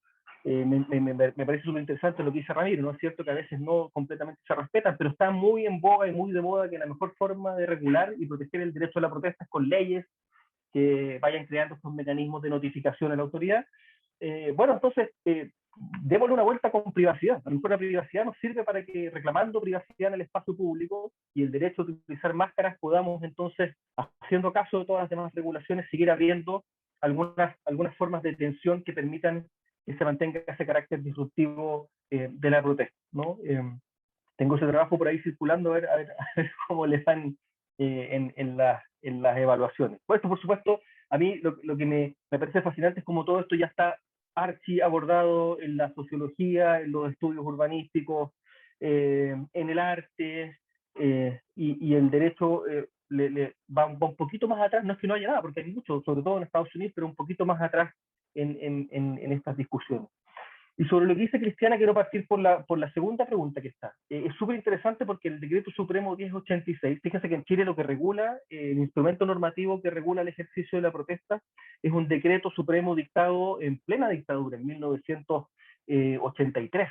Me parece súper interesante lo que dice Ramiro, ¿no? Es cierto que a veces no completamente se respetan, pero está muy en boga y muy de moda que la mejor forma de regular y proteger el derecho a la protesta es con leyes que vayan creando estos mecanismos de notificación a la autoridad. Bueno, entonces, démosle una vuelta con privacidad. A lo mejor la privacidad nos sirve para que, reclamando privacidad en el espacio público y el derecho a utilizar máscaras, podamos entonces, haciendo caso de todas las demás regulaciones, seguir abriendo algunas formas de detención que permitan que se mantenga ese carácter disruptivo de la protesta, ¿no? Tengo ese trabajo por ahí circulando, a ver cómo le van en las evaluaciones. Pues esto, por supuesto, a mí lo que me parece fascinante es como todo esto ya está archi abordado en la sociología, en los estudios urbanísticos, en el arte, y el derecho va un poquito más atrás. No es que no haya nada, porque hay mucho, sobre todo en Estados Unidos, pero un poquito más atrás en estas discusiones. Y sobre lo que dice Cristiana, quiero partir por la segunda pregunta que está. Es súper interesante porque el Decreto Supremo 1086, fíjense que en Chile lo que regula, el instrumento normativo que regula el ejercicio de la protesta, es un Decreto Supremo dictado en plena dictadura, en 1983,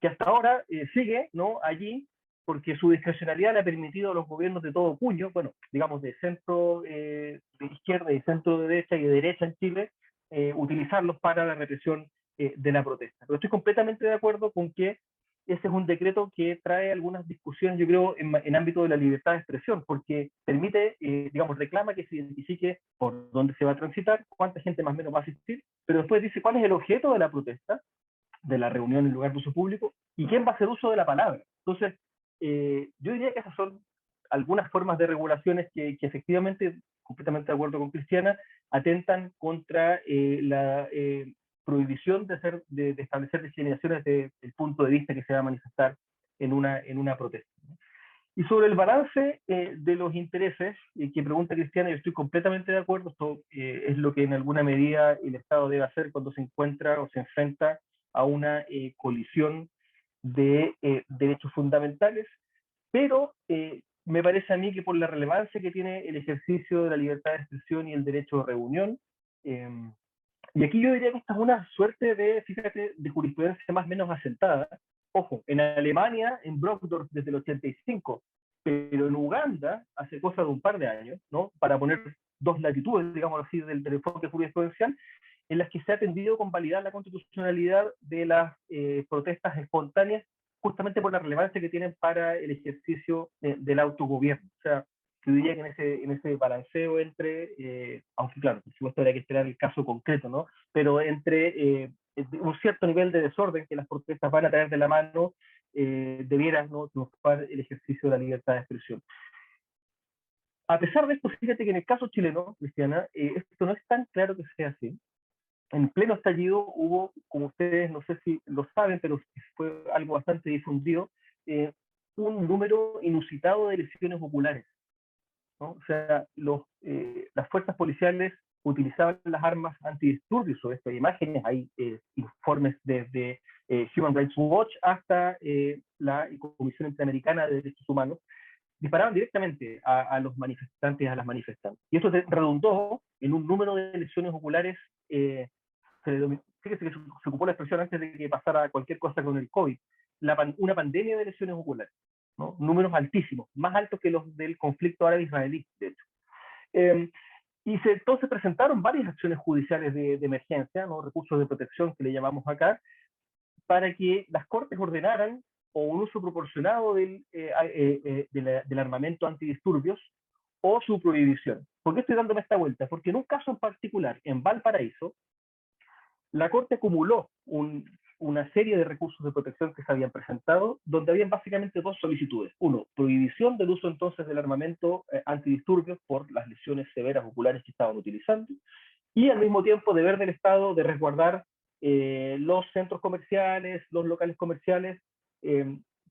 que hasta ahora sigue, ¿no?, allí, porque su discrecionalidad le ha permitido a los gobiernos de todo puño, bueno, digamos de centro, de izquierda y centro derecha y de derecha en Chile, utilizarlos para la represión de la protesta. Pero estoy completamente de acuerdo con que ese es un decreto que trae algunas discusiones, yo creo, en ámbito de la libertad de expresión, porque permite, digamos, reclama que se identifique por dónde se va a transitar, cuánta gente más o menos va a asistir, pero después dice cuál es el objeto de la protesta, de la reunión en lugar de uso público, y quién va a hacer uso de la palabra. Entonces, yo diría que esas son algunas formas de regulaciones que efectivamente, completamente de acuerdo con Cristiana, atentan contra la prohibición de establecer discriminaciones desde el punto de vista que se va a manifestar en una protesta. Y sobre el balance de los intereses que pregunta Cristiana, yo estoy completamente de acuerdo. Esto es lo que en alguna medida el Estado debe hacer cuando se encuentra o se enfrenta a una colisión de derechos fundamentales, pero me parece a mí que por la relevancia que tiene el ejercicio de la libertad de expresión y el derecho de reunión, y aquí yo diría que esta es una suerte de, fíjate, de jurisprudencia más o menos asentada. Ojo, en Alemania, en Brockdorf desde el 85, pero en Uganda, hace cosa de un par de años, ¿no?, para poner dos latitudes, digamos así, del enfoque jurisprudencial, en las que se ha tendido con validar la constitucionalidad de las protestas espontáneas, justamente por la relevancia que tienen para el ejercicio del autogobierno. O sea, yo diría que en ese balanceo entre, aunque claro, por supuesto habría que esperar el caso concreto, ¿no?, pero entre un cierto nivel de desorden que las protestas van a traer de la mano, debiera, ¿no?, triunfar el ejercicio de la libertad de expresión. A pesar de esto, fíjate que en el caso chileno, Cristiana, esto no es tan claro que sea así. En pleno estallido hubo, como ustedes no sé si lo saben, pero fue algo bastante difundido, un número inusitado de lesiones oculares, ¿no? O sea, las fuerzas policiales utilizaban las armas antidisturbios. Sobre estas imágenes hay informes desde Human Rights Watch hasta la Comisión Interamericana de Derechos Humanos. Disparaban directamente a los manifestantes y a las manifestantes. Y esto redundó en un número de lesiones oculares. Fíjese que se ocupó la expresión antes de que pasara cualquier cosa con el COVID, una pandemia de lesiones oculares, ¿no? Números altísimos, más altos que los del conflicto árabe-israelí, de hecho. Entonces presentaron varias acciones judiciales de emergencia, ¿no?, recursos de protección que le llamamos acá, para que las cortes ordenaran o un uso proporcionado del armamento antidisturbios o su prohibición. ¿Por qué estoy dándome esta vuelta? Porque en un caso en particular, en Valparaíso, la Corte acumuló una serie de recursos de protección que se habían presentado, donde habían básicamente dos solicitudes. Uno, prohibición del uso entonces del armamento antidisturbios por las lesiones severas oculares que estaban utilizando, y al mismo tiempo deber del Estado de resguardar los centros comerciales, los locales comerciales,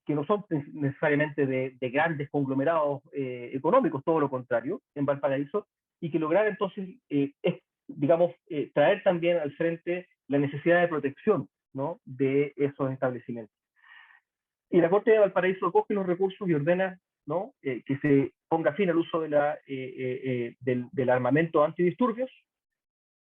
que no son necesariamente de grandes conglomerados económicos, todo lo contrario, en Valparaíso, y que lograr entonces, digamos, traer también al frente la necesidad de protección, ¿no?, de esos establecimientos. Y la Corte de Valparaíso acoge los recursos y ordena, ¿no?, que se ponga fin al uso del armamento antidisturbios,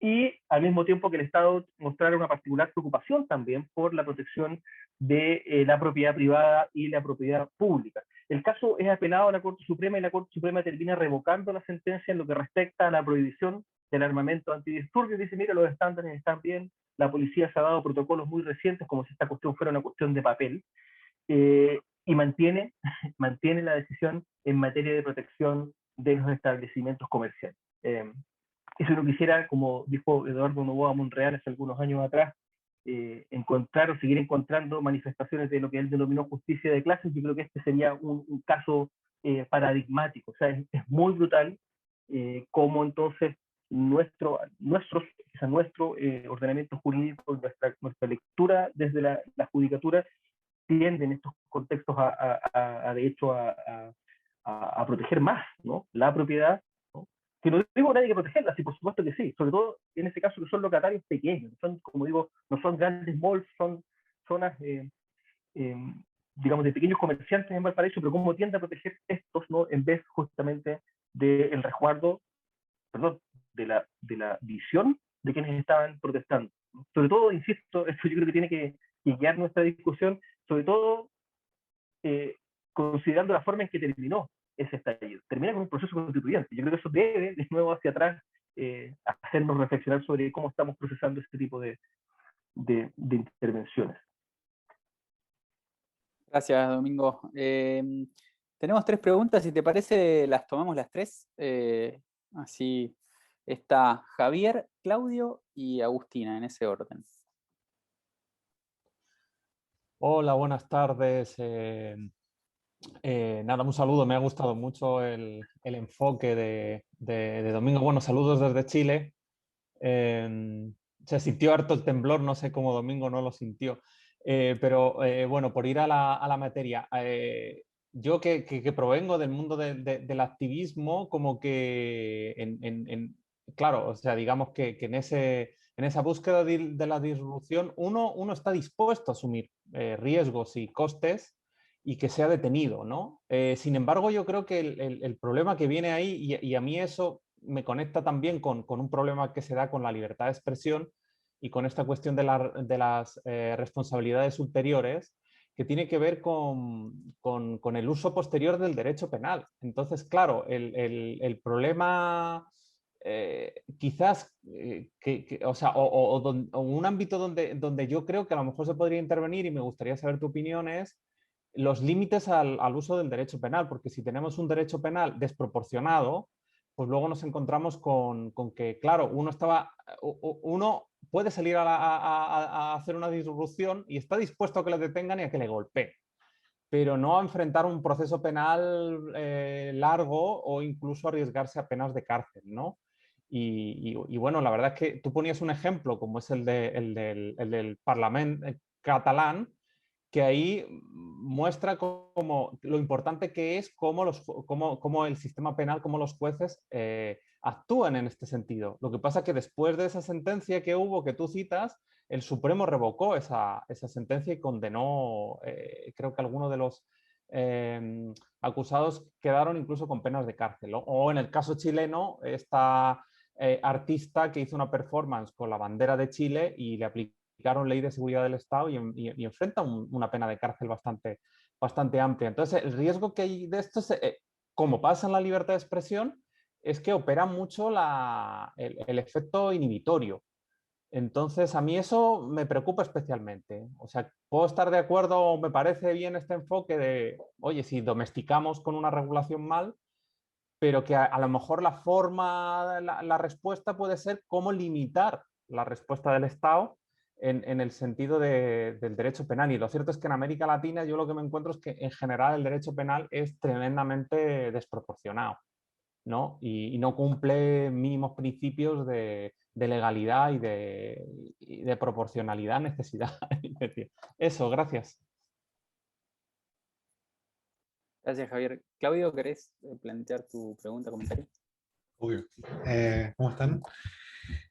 y al mismo tiempo que el Estado mostrara una particular preocupación también por la protección de la propiedad privada y la propiedad pública. El caso es apelado a la Corte Suprema y la Corte Suprema termina revocando la sentencia en lo que respecta a la prohibición del armamento antidisturbios. Dice, mira, los estándares están bien, la policía se ha dado protocolos muy recientes, como si esta cuestión fuera una cuestión de papel, y mantiene la decisión en materia de protección de los establecimientos comerciales. Y si uno quisiera, como dijo Eduardo Noboa Monreal hace algunos años atrás, encontrar o seguir encontrando manifestaciones de lo que él denominó justicia de clases, yo creo que este sería un caso paradigmático. O sea, es muy brutal cómo entonces nuestro ordenamiento jurídico, nuestra lectura desde la judicatura tiende en estos contextos de hecho a proteger más, ¿no?, la propiedad, ¿no? Que no digo que nadie que protegerla, sí, por supuesto que sí, sobre todo en este caso que son locatarios pequeños, son, como digo, no son grandes malls, son zonas, digamos, de pequeños comerciantes en Valparaíso, pero cómo tiende a proteger estos, ¿no?, en vez justamente del resguardo, perdón, de la visión de quienes estaban protestando, ¿no? Sobre todo, insisto, esto yo creo que tiene que guiar nuestra discusión, sobre todo considerando la forma en que terminó ese estallido. Termina con un proceso constituyente. Yo creo que eso debe, de nuevo hacia atrás, hacernos reflexionar sobre cómo estamos procesando este tipo de intervenciones.
Gracias, Domingo. Tenemos 3 preguntas, si te parece, las tomamos las 3. Así está Javier, Claudio y Agustina, en ese orden.
Hola, buenas tardes. Nada, un saludo. Me ha gustado mucho el enfoque de Domingo. Bueno, saludos desde Chile. Se sintió harto el temblor, no sé cómo Domingo no lo sintió. Pero bueno, por ir a la materia. Yo que provengo del mundo del activismo, como que claro, o sea, digamos que en esa búsqueda de la disrupción uno está dispuesto a asumir riesgos y costes y que sea detenido, ¿no? Sin embargo, yo creo que el problema que viene ahí, y a mí eso me conecta también con un problema que se da con la libertad de expresión y con esta cuestión de las responsabilidades ulteriores, que tiene que ver con el uso posterior del derecho penal. Entonces, claro, el problema quizás, o sea, o un ámbito donde yo creo que a lo mejor se podría intervenir, y me gustaría saber tu opinión, es los límites al uso del derecho penal, porque si tenemos un derecho penal desproporcionado, pues luego nos encontramos con que, claro, uno puede salir a hacer una disrupción y está dispuesto a que le detengan y a que le golpeen, pero no a enfrentar un proceso penal largo o incluso arriesgarse a penas de cárcel, ¿no? Y bueno, la verdad es que tú ponías un ejemplo como es el del Parlamento catalán, que ahí muestra como lo importante que es cómo el sistema penal, cómo los jueces actúan en este sentido. Lo que pasa es que después de esa sentencia que hubo, que tú citas, el Supremo revocó esa sentencia y condenó, creo que algunos de los acusados quedaron incluso con penas de cárcel. O en el caso chileno, esta artista que hizo una performance con la bandera de Chile y le aplicaron ley de seguridad del Estado y enfrenta una pena de cárcel bastante amplia. Entonces, el riesgo que hay de esto, como pasa en la libertad de expresión, es que opera mucho el efecto inhibitorio. Entonces, a mí eso me preocupa especialmente. O sea, puedo estar de acuerdo, me parece bien este enfoque de, oye, si domesticamos con una regulación mal, pero que a lo mejor la forma, la respuesta puede ser cómo limitar la respuesta del Estado en el sentido del derecho penal. Y lo cierto es que en América Latina yo lo que me encuentro es que en general el derecho penal es tremendamente desproporcionado, ¿no? Y no cumple mínimos principios de legalidad y de proporcionalidad, necesidad. Eso, gracias.
Gracias, Javier. Claudio, ¿querés plantear tu pregunta, comentario?
Obvio. ¿Cómo están?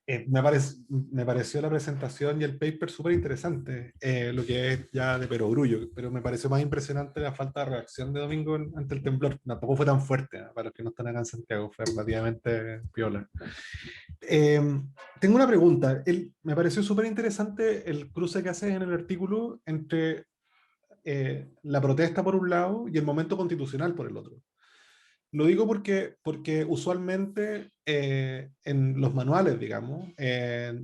Me pareció la presentación y el paper súper interesante, lo que es ya de perogrullo, pero me pareció más impresionante la falta de reacción de Domingo ante el temblor. Tampoco fue tan fuerte, ¿no? Para los que no están acá en Santiago, fue relativamente piola. Tengo una pregunta. Me pareció súper interesante el cruce que haces en el artículo entre la protesta por un lado y el momento constitucional por el otro. Lo digo porque usualmente en los manuales, digamos,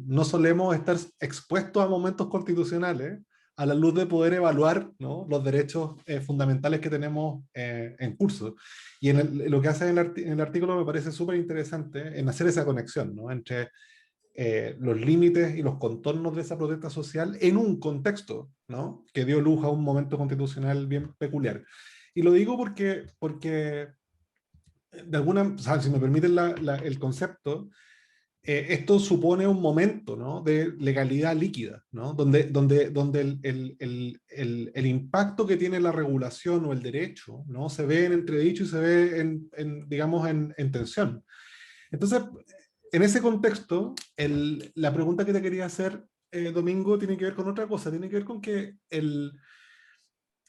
no solemos estar expuestos a momentos constitucionales a la luz de poder evaluar, ¿no?, los derechos fundamentales que tenemos en curso. Y lo que hace en el artículo me parece súper interesante en hacer esa conexión, ¿no?, entre los límites y los contornos de esa protesta social en un contexto, ¿no?, que dio luz a un momento constitucional bien peculiar. Y lo digo porque de alguna, o sea, si me permiten el concepto, esto supone un momento, ¿no?, de legalidad líquida, ¿no?, donde el impacto que tiene la regulación o el derecho, ¿no?, se ve en entredicho y se ve digamos, en tensión. Entonces, en ese contexto, la pregunta que te quería hacer, Domingo, tiene que ver con otra cosa, tiene que ver con que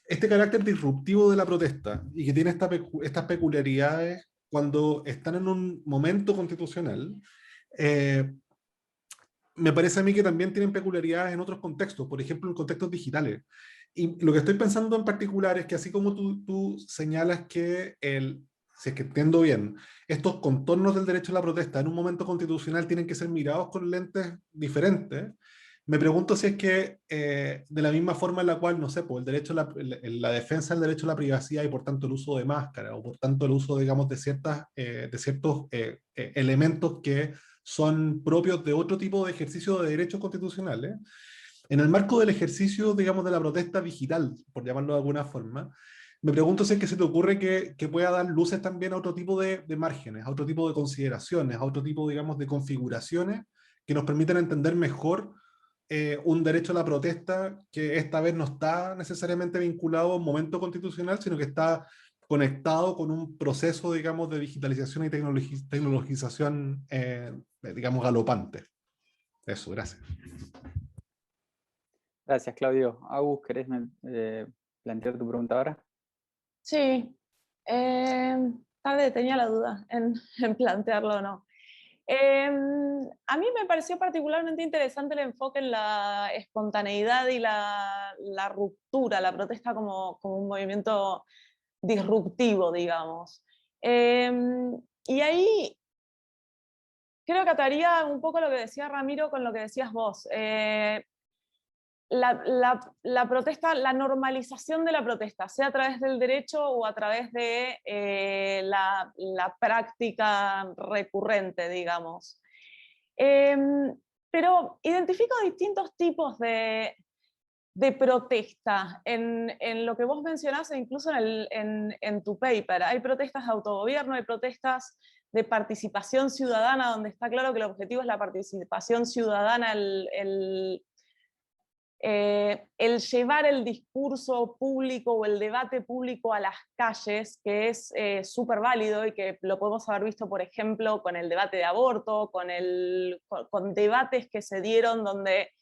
este carácter disruptivo de la protesta y que tiene estas peculiaridades cuando están en un momento constitucional, me parece a mí que también tienen peculiaridades en otros contextos, por ejemplo en contextos digitales. Y lo que estoy pensando en particular es que así como tú señalas que si es que entiendo bien, estos contornos del derecho a la protesta en un momento constitucional tienen que ser mirados con lentes diferentes, me pregunto si es que de la misma forma en la cual, no sé, pues el derecho a la defensa del derecho a la privacidad y por tanto el uso de máscara, o por tanto el uso, digamos, de ciertos elementos que son propios de otro tipo de ejercicio de derechos constitucionales, en el marco del ejercicio, digamos, de la protesta digital, por llamarlo de alguna forma, me pregunto si es que se te ocurre que pueda dar luces también a otro tipo de márgenes, a otro tipo de consideraciones, a otro tipo, digamos, de configuraciones que nos permitan entender mejor un derecho a la protesta que esta vez no está necesariamente vinculado a un momento constitucional, sino que está conectado con un proceso, digamos, de digitalización y tecnologización, digamos, galopante. Eso, gracias.
Gracias, Claudio. Agus, ¿querés plantear tu pregunta ahora?
Sí, tal vez tenía la duda en plantearlo o no. A mí me pareció particularmente interesante el enfoque en la espontaneidad y la ruptura, la protesta como un movimiento disruptivo, digamos. Y ahí creo que ataría un poco lo que decía Ramiro con lo que decías vos. La protesta, la normalización de la protesta, sea a través del derecho o a través de la práctica recurrente, digamos. Pero identifico distintos tipos de protesta en lo que vos mencionás e incluso en tu paper. Hay protestas de autogobierno, hay protestas de participación ciudadana, donde está claro que el objetivo es la participación ciudadana, el llevar el discurso público o el debate público a las calles, que es súper válido y que lo podemos haber visto, por ejemplo, con el debate de aborto, con debates que se dieron donde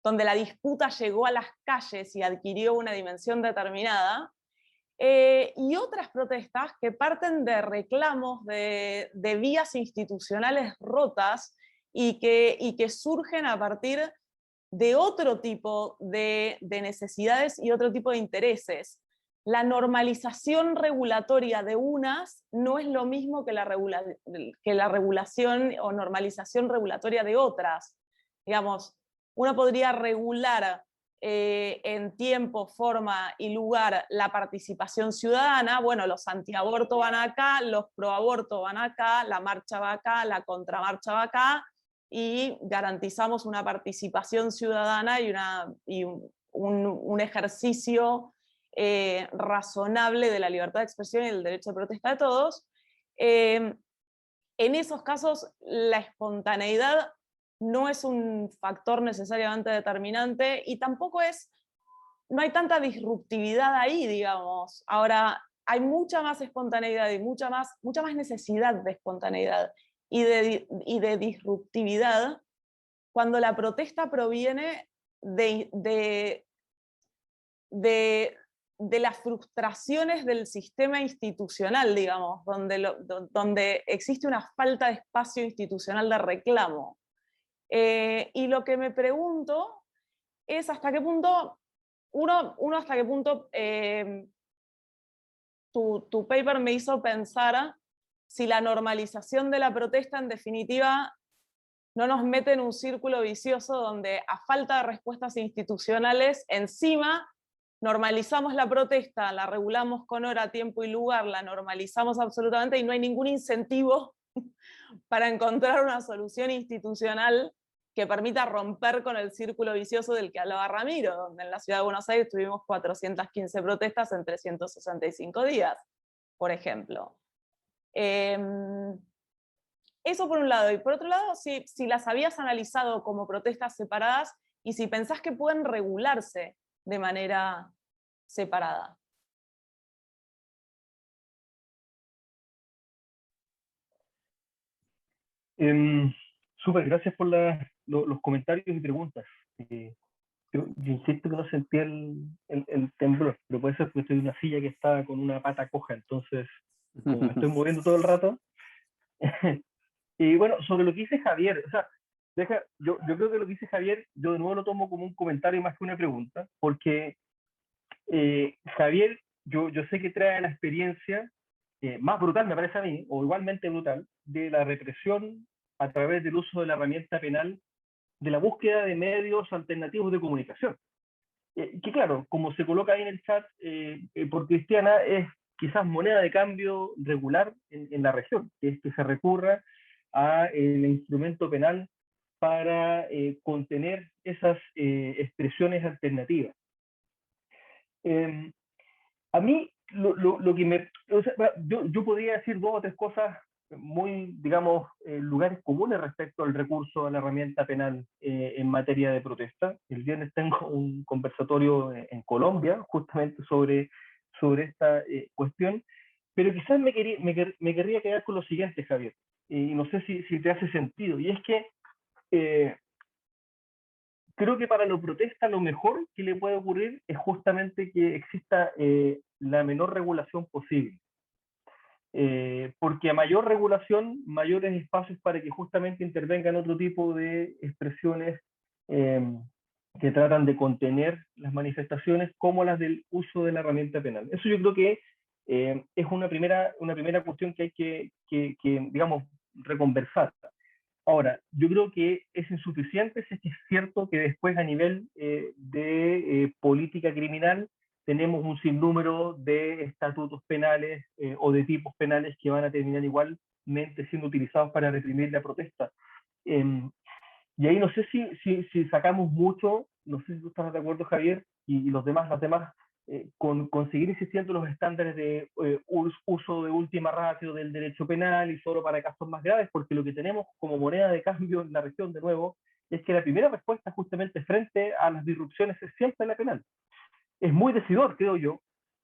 la disputa llegó a las calles y adquirió una dimensión determinada, y otras protestas que parten de reclamos de vías institucionales rotas y que surgen a partir de otro tipo de necesidades y otro tipo de intereses. La normalización regulatoria de unas no es lo mismo que la regulación o normalización regulatoria de otras. Digamos, uno podría regular en tiempo, forma y lugar la participación ciudadana. Bueno, los antiaborto van acá, los proaborto van acá, la marcha va acá, la contramarcha va acá, y garantizamos una participación ciudadana y un ejercicio razonable de la libertad de expresión y del derecho de protesta de todos. En esos casos, la espontaneidad no es un factor necesariamente determinante y tampoco no hay tanta disruptividad ahí, digamos. Ahora, hay mucha más espontaneidad y mucha más necesidad de espontaneidad y de disruptividad cuando la protesta proviene de las frustraciones del sistema institucional, digamos, donde existe una falta de espacio institucional de reclamo. Y lo que me pregunto es hasta qué punto, hasta qué punto tu paper me hizo pensar si la normalización de la protesta en definitiva no nos mete en un círculo vicioso donde a falta de respuestas institucionales, encima normalizamos la protesta, la regulamos con hora, tiempo y lugar, la normalizamos absolutamente y no hay ningún incentivo para encontrar una solución institucional que permita romper con el círculo vicioso del que hablaba Ramiro, donde en la ciudad de Buenos Aires tuvimos 415 protestas en 365 días, por ejemplo. Eso por un lado. Y por otro lado, si las habías analizado como protestas separadas y si pensás que pueden regularse de manera separada.
Súper, gracias por los comentarios y preguntas. Yo insisto que no sentí el temblor, pero puede ser porque estoy en una silla que está con una pata coja, entonces como me estoy moviendo todo el rato. Y bueno, sobre lo que dice Javier, o sea, yo creo que lo que dice Javier, yo de nuevo lo tomo como un comentario más que una pregunta, porque Javier, yo sé que trae la experiencia más brutal, me parece a mí, o igualmente brutal, de la represión a través del uso de la herramienta penal, de la búsqueda de medios alternativos de comunicación. Que claro, como se coloca ahí en el chat, por Cristiana, es quizás moneda de cambio regular en la región, que es que se recurra al instrumento penal para contener esas expresiones alternativas. A mí, lo que me... O sea, yo podría decir dos o tres cosas muy, digamos, lugares comunes respecto al recurso a la herramienta penal en materia de protesta. El viernes tengo un conversatorio en Colombia, justamente sobre esta cuestión, pero quizás me querría quedar con lo siguiente, Javier, y no sé si te hace sentido, y es que creo que para la protesta lo mejor que le puede ocurrir es justamente que exista la menor regulación posible. Porque a mayor regulación, mayores espacios para que justamente intervengan otro tipo de expresiones que tratan de contener las manifestaciones, como las del uso de la herramienta penal. Eso yo creo que es una primera cuestión que hay que digamos, reconversar. Ahora, yo creo que es insuficiente si es que es cierto que después a nivel de política criminal tenemos un sinnúmero de estatutos penales o de tipos penales que van a terminar igualmente siendo utilizados para reprimir la protesta. Y ahí no sé si sacamos mucho, no sé si tú estás de acuerdo, Javier, y los demás, con seguir existiendo los estándares de uso de última ratio del derecho penal y solo para casos más graves, porque lo que tenemos como moneda de cambio en la región, de nuevo, es que la primera respuesta justamente frente a las disrupciones es siempre la penal. Es muy decidor, creo yo,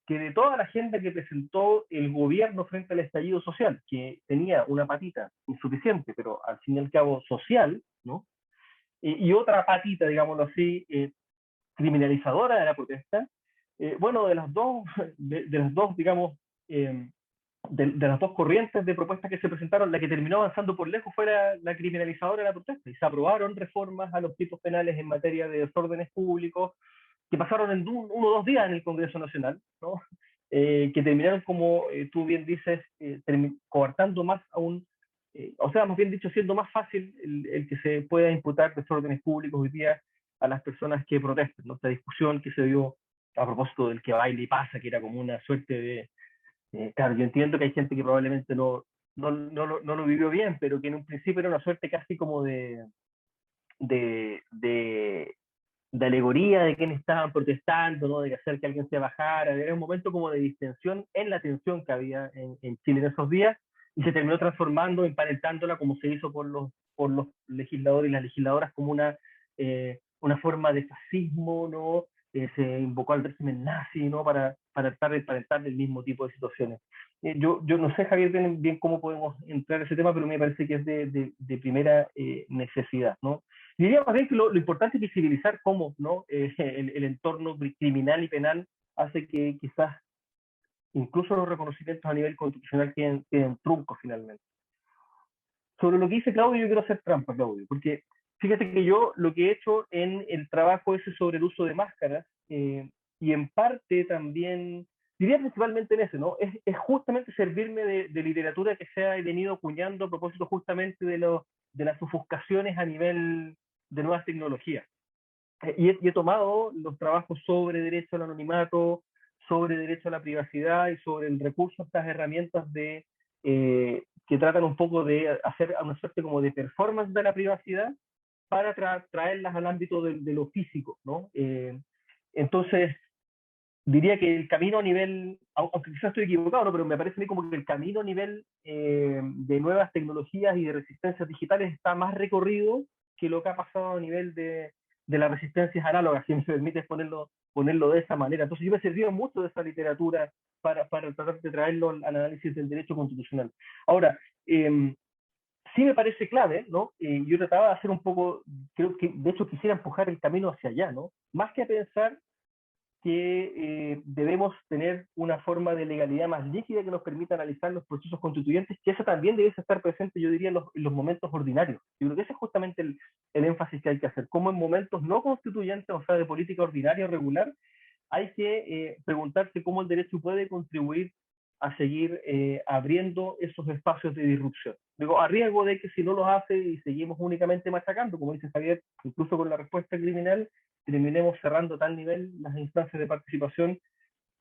que de toda la agenda que presentó el gobierno frente al estallido social, que tenía una patita insuficiente, pero al fin y al cabo social, ¿no? Y otra patita, digámoslo así, criminalizadora de la protesta, bueno, de las dos, digamos, de las dos corrientes de propuestas que se presentaron, la que terminó avanzando por lejos fue la criminalizadora de la protesta, y se aprobaron reformas a los tipos penales en materia de desórdenes públicos, que pasaron en 1 o 2 días en el Congreso Nacional, ¿no? Que terminaron, como tú bien dices, coartando más aún, o sea, más bien dicho, siendo más fácil el que se pueda imputar desórdenes públicos hoy día a las personas que protestan, ¿no? Esta discusión que se dio a propósito del que baile y pasa, que era como una suerte de... claro, yo entiendo que hay gente que probablemente no lo vivió bien, pero que en un principio era una suerte casi como de alegoría de quienes estaban protestando, ¿no? De hacer que alguien se bajara. Era un momento como de distensión en la tensión que había en Chile en esos días, y se terminó transformando, emparentándola, como se hizo por los legisladores y las legisladoras, como una forma de fascismo, ¿no? se invocó al régimen nazi, ¿no? para entrar el mismo tipo de situaciones. Yo no sé, Javier, bien cómo podemos entrar a ese tema, pero me parece que es de primera necesidad, ¿no? Diría más bien que lo importante es visibilizar cómo, ¿no? El entorno criminal y penal hace que quizás incluso los reconocimientos a nivel constitucional queden truncos finalmente. Sobre lo que dice Claudio, yo quiero hacer trampa, Claudio, porque fíjate que yo lo que he hecho en el trabajo ese sobre el uso de máscaras, y en parte también, diría principalmente en ese, ¿no? Es justamente servirme de literatura que se ha venido acuñando a propósito justamente de las ofuscaciones a nivel de nuevas tecnologías. Y he tomado los trabajos sobre derecho al anonimato, sobre derecho a la privacidad y sobre el recurso a estas herramientas que tratan un poco de hacer una suerte como de performance de la privacidad para traerlas al ámbito de lo físico, ¿no? Entonces, diría que el camino a nivel, aunque quizás estoy equivocado, ¿no? Pero me parece a mí como que el camino a nivel de nuevas tecnologías y de resistencias digitales está más recorrido que lo que ha pasado a nivel de las resistencias análogas, si me permites ponerlo de esa manera. Entonces yo me he servido mucho de esa literatura para tratar de traerlo al análisis del derecho constitucional. Ahora, sí me parece clave, ¿no? Yo trataba de hacer un poco, creo que de hecho quisiera empujar el camino hacia allá, ¿no? Más que a pensar que debemos tener una forma de legalidad más líquida que nos permita analizar los procesos constituyentes, que eso también debe estar presente, yo diría, en los momentos ordinarios. Yo creo que ese es justamente el énfasis que hay que hacer, como en momentos no constituyentes, o sea, de política ordinaria o regular, hay que preguntarse cómo el derecho puede contribuir a seguir abriendo esos espacios de disrupción. Digo, a riesgo de que si no los hace y seguimos únicamente machacando, como dice Javier, incluso con la respuesta criminal, terminemos cerrando a tal nivel las instancias de participación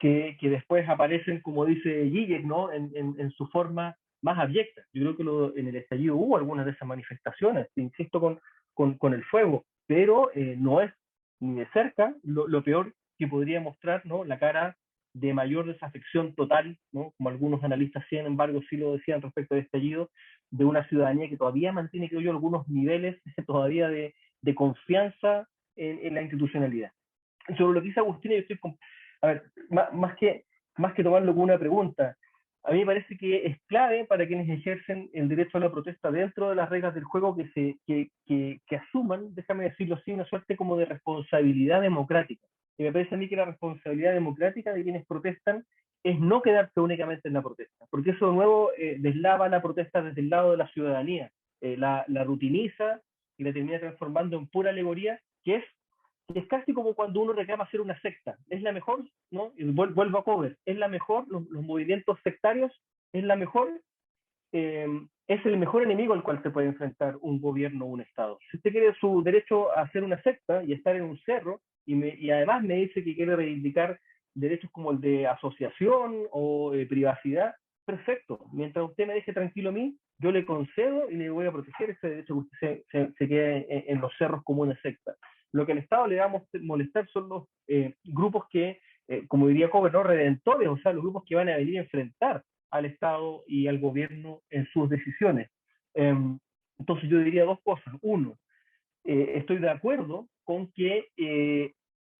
que después aparecen, como dice Zizek, ¿no? en su forma más abyecta. Yo creo que en el estallido hubo algunas de esas manifestaciones, insisto, con el fuego, pero no es ni de cerca lo peor que podría mostrar, ¿no? La cara de mayor desafección total, ¿no? Como algunos analistas, sin embargo, sí lo decían respecto del estallido, de una ciudadanía que todavía mantiene, creo yo, algunos niveles todavía de confianza en la institucionalidad. Sobre lo que dice Agustina, yo estoy a ver, más que tomarlo como una pregunta, a mí me parece que es clave para quienes ejercen el derecho a la protesta dentro de las reglas del juego que asuman, déjame decirlo así, una suerte como de responsabilidad democrática. Y me parece a mí que la responsabilidad democrática de quienes protestan es no quedarse únicamente en la protesta, porque eso de nuevo deslava la protesta desde el lado de la ciudadanía, la rutiniza y la termina transformando en pura alegoría, que es casi como cuando uno reclama ser una secta. Es la mejor, ¿no? Y vuelvo a cover. Es la mejor, los movimientos sectarios, es la mejor, es el mejor enemigo al cual se puede enfrentar un gobierno o un Estado. Si usted quiere su derecho a ser una secta y estar en un cerro, y además me dice que quiere reivindicar derechos como el de asociación o privacidad, perfecto. Mientras usted me deje tranquilo a mí, yo le concedo y le voy a proteger ese derecho que usted se quede en los cerros como una secta. Lo que al Estado le va a molestar son los grupos que, como diría Cover, ¿no? Redentores, o sea, los grupos que van a venir a enfrentar al Estado y al gobierno en sus decisiones. Entonces yo diría dos cosas. Uno, estoy de acuerdo con que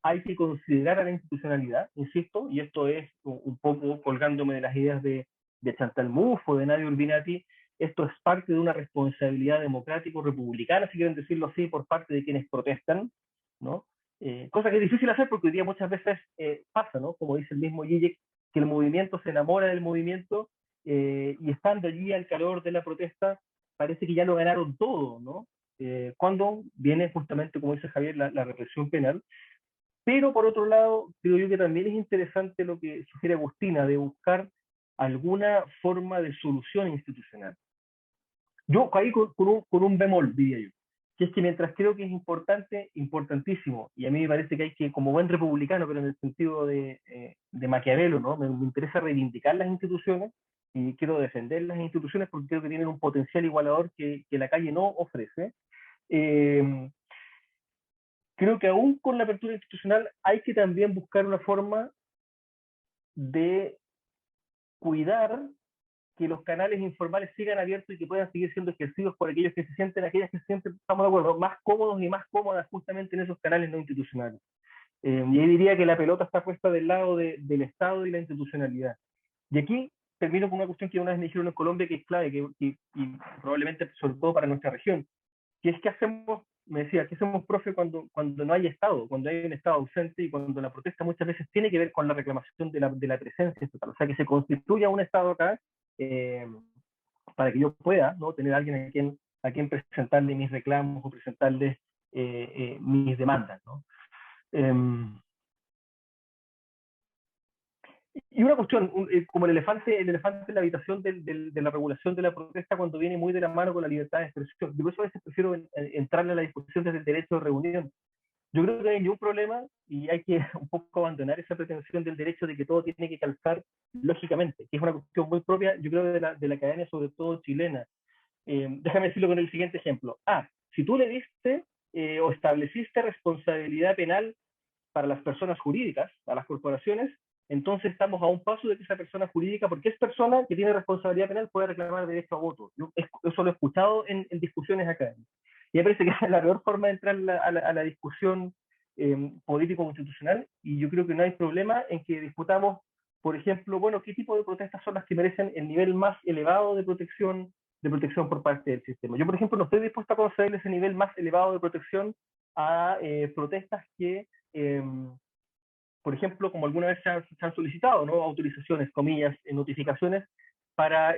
hay que considerar a la institucionalidad, insisto, y esto es un poco colgándome de las ideas de Chantal Mouffe o de Nadia Urbinati, esto es parte de una responsabilidad democrático-republicana, si quieren decirlo así, por parte de quienes protestan, ¿no? Cosa que es difícil hacer porque hoy día muchas veces pasa, ¿no? Como dice el mismo Zizek, que el movimiento se enamora del movimiento y estando allí al calor de la protesta, parece que ya lo ganaron todo, ¿no? Cuando viene justamente, como dice Javier, la represión penal. Pero por otro lado, creo yo que también es interesante lo que sugiere Agustina, de buscar alguna forma de solución institucional. Yo caí con un bemol, diría yo, que es que mientras creo que es importante, importantísimo, y a mí me parece que hay que, como buen republicano, pero en el sentido de Maquiavelo, ¿no? Me interesa reivindicar las instituciones y quiero defender las instituciones porque creo que tienen un potencial igualador que la calle no ofrece. Creo que aún con la apertura institucional hay que también buscar una forma de cuidar que los canales informales sigan abiertos y que puedan seguir siendo ejercidos por aquellas que se sienten, estamos de acuerdo, más cómodos y más cómodas justamente en esos canales no institucionales. Y ahí diría que la pelota está puesta del lado del Estado y la institucionalidad. Y aquí termino con una cuestión que una vez me dijeron en Colombia que es clave, y probablemente sobre todo para nuestra región, que es que hacemos, me decía, ¿qué hacemos, profe, cuando no hay Estado, cuando hay un Estado ausente y cuando la protesta muchas veces tiene que ver con la reclamación de la presencia estatal? O sea, que se constituya un Estado acá para que yo pueda, ¿no?, tener a alguien a quien presentarle mis reclamos o presentarle mis demandas, ¿no? Y una cuestión, como el elefante en la habitación de la regulación de la protesta, cuando viene muy de la mano con la libertad de expresión. Yo por eso a veces prefiero entrarle a la discusión desde el derecho de reunión. Yo creo que no hay ningún problema y hay que un poco abandonar esa pretensión del derecho de que todo tiene que calzar lógicamente, que es una cuestión muy propia, yo creo, de la academia, sobre todo chilena. Déjame decirlo con el siguiente ejemplo. Si tú le diste o estableciste responsabilidad penal para las personas jurídicas, a las corporaciones, entonces estamos a un paso de que esa persona jurídica, porque es persona que tiene responsabilidad penal, puede reclamar derecho a voto. Eso lo he escuchado en discusiones académicas. Y me parece que es la peor forma de entrar a la discusión político-constitucional, y yo creo que no hay problema en que discutamos, por ejemplo, bueno, qué tipo de protestas son las que merecen el nivel más elevado de protección por parte del sistema. Yo, por ejemplo, no estoy dispuesto a conceder ese nivel más elevado de protección a protestas que por ejemplo, como alguna vez se han solicitado, ¿no?, autorizaciones, comillas, notificaciones, para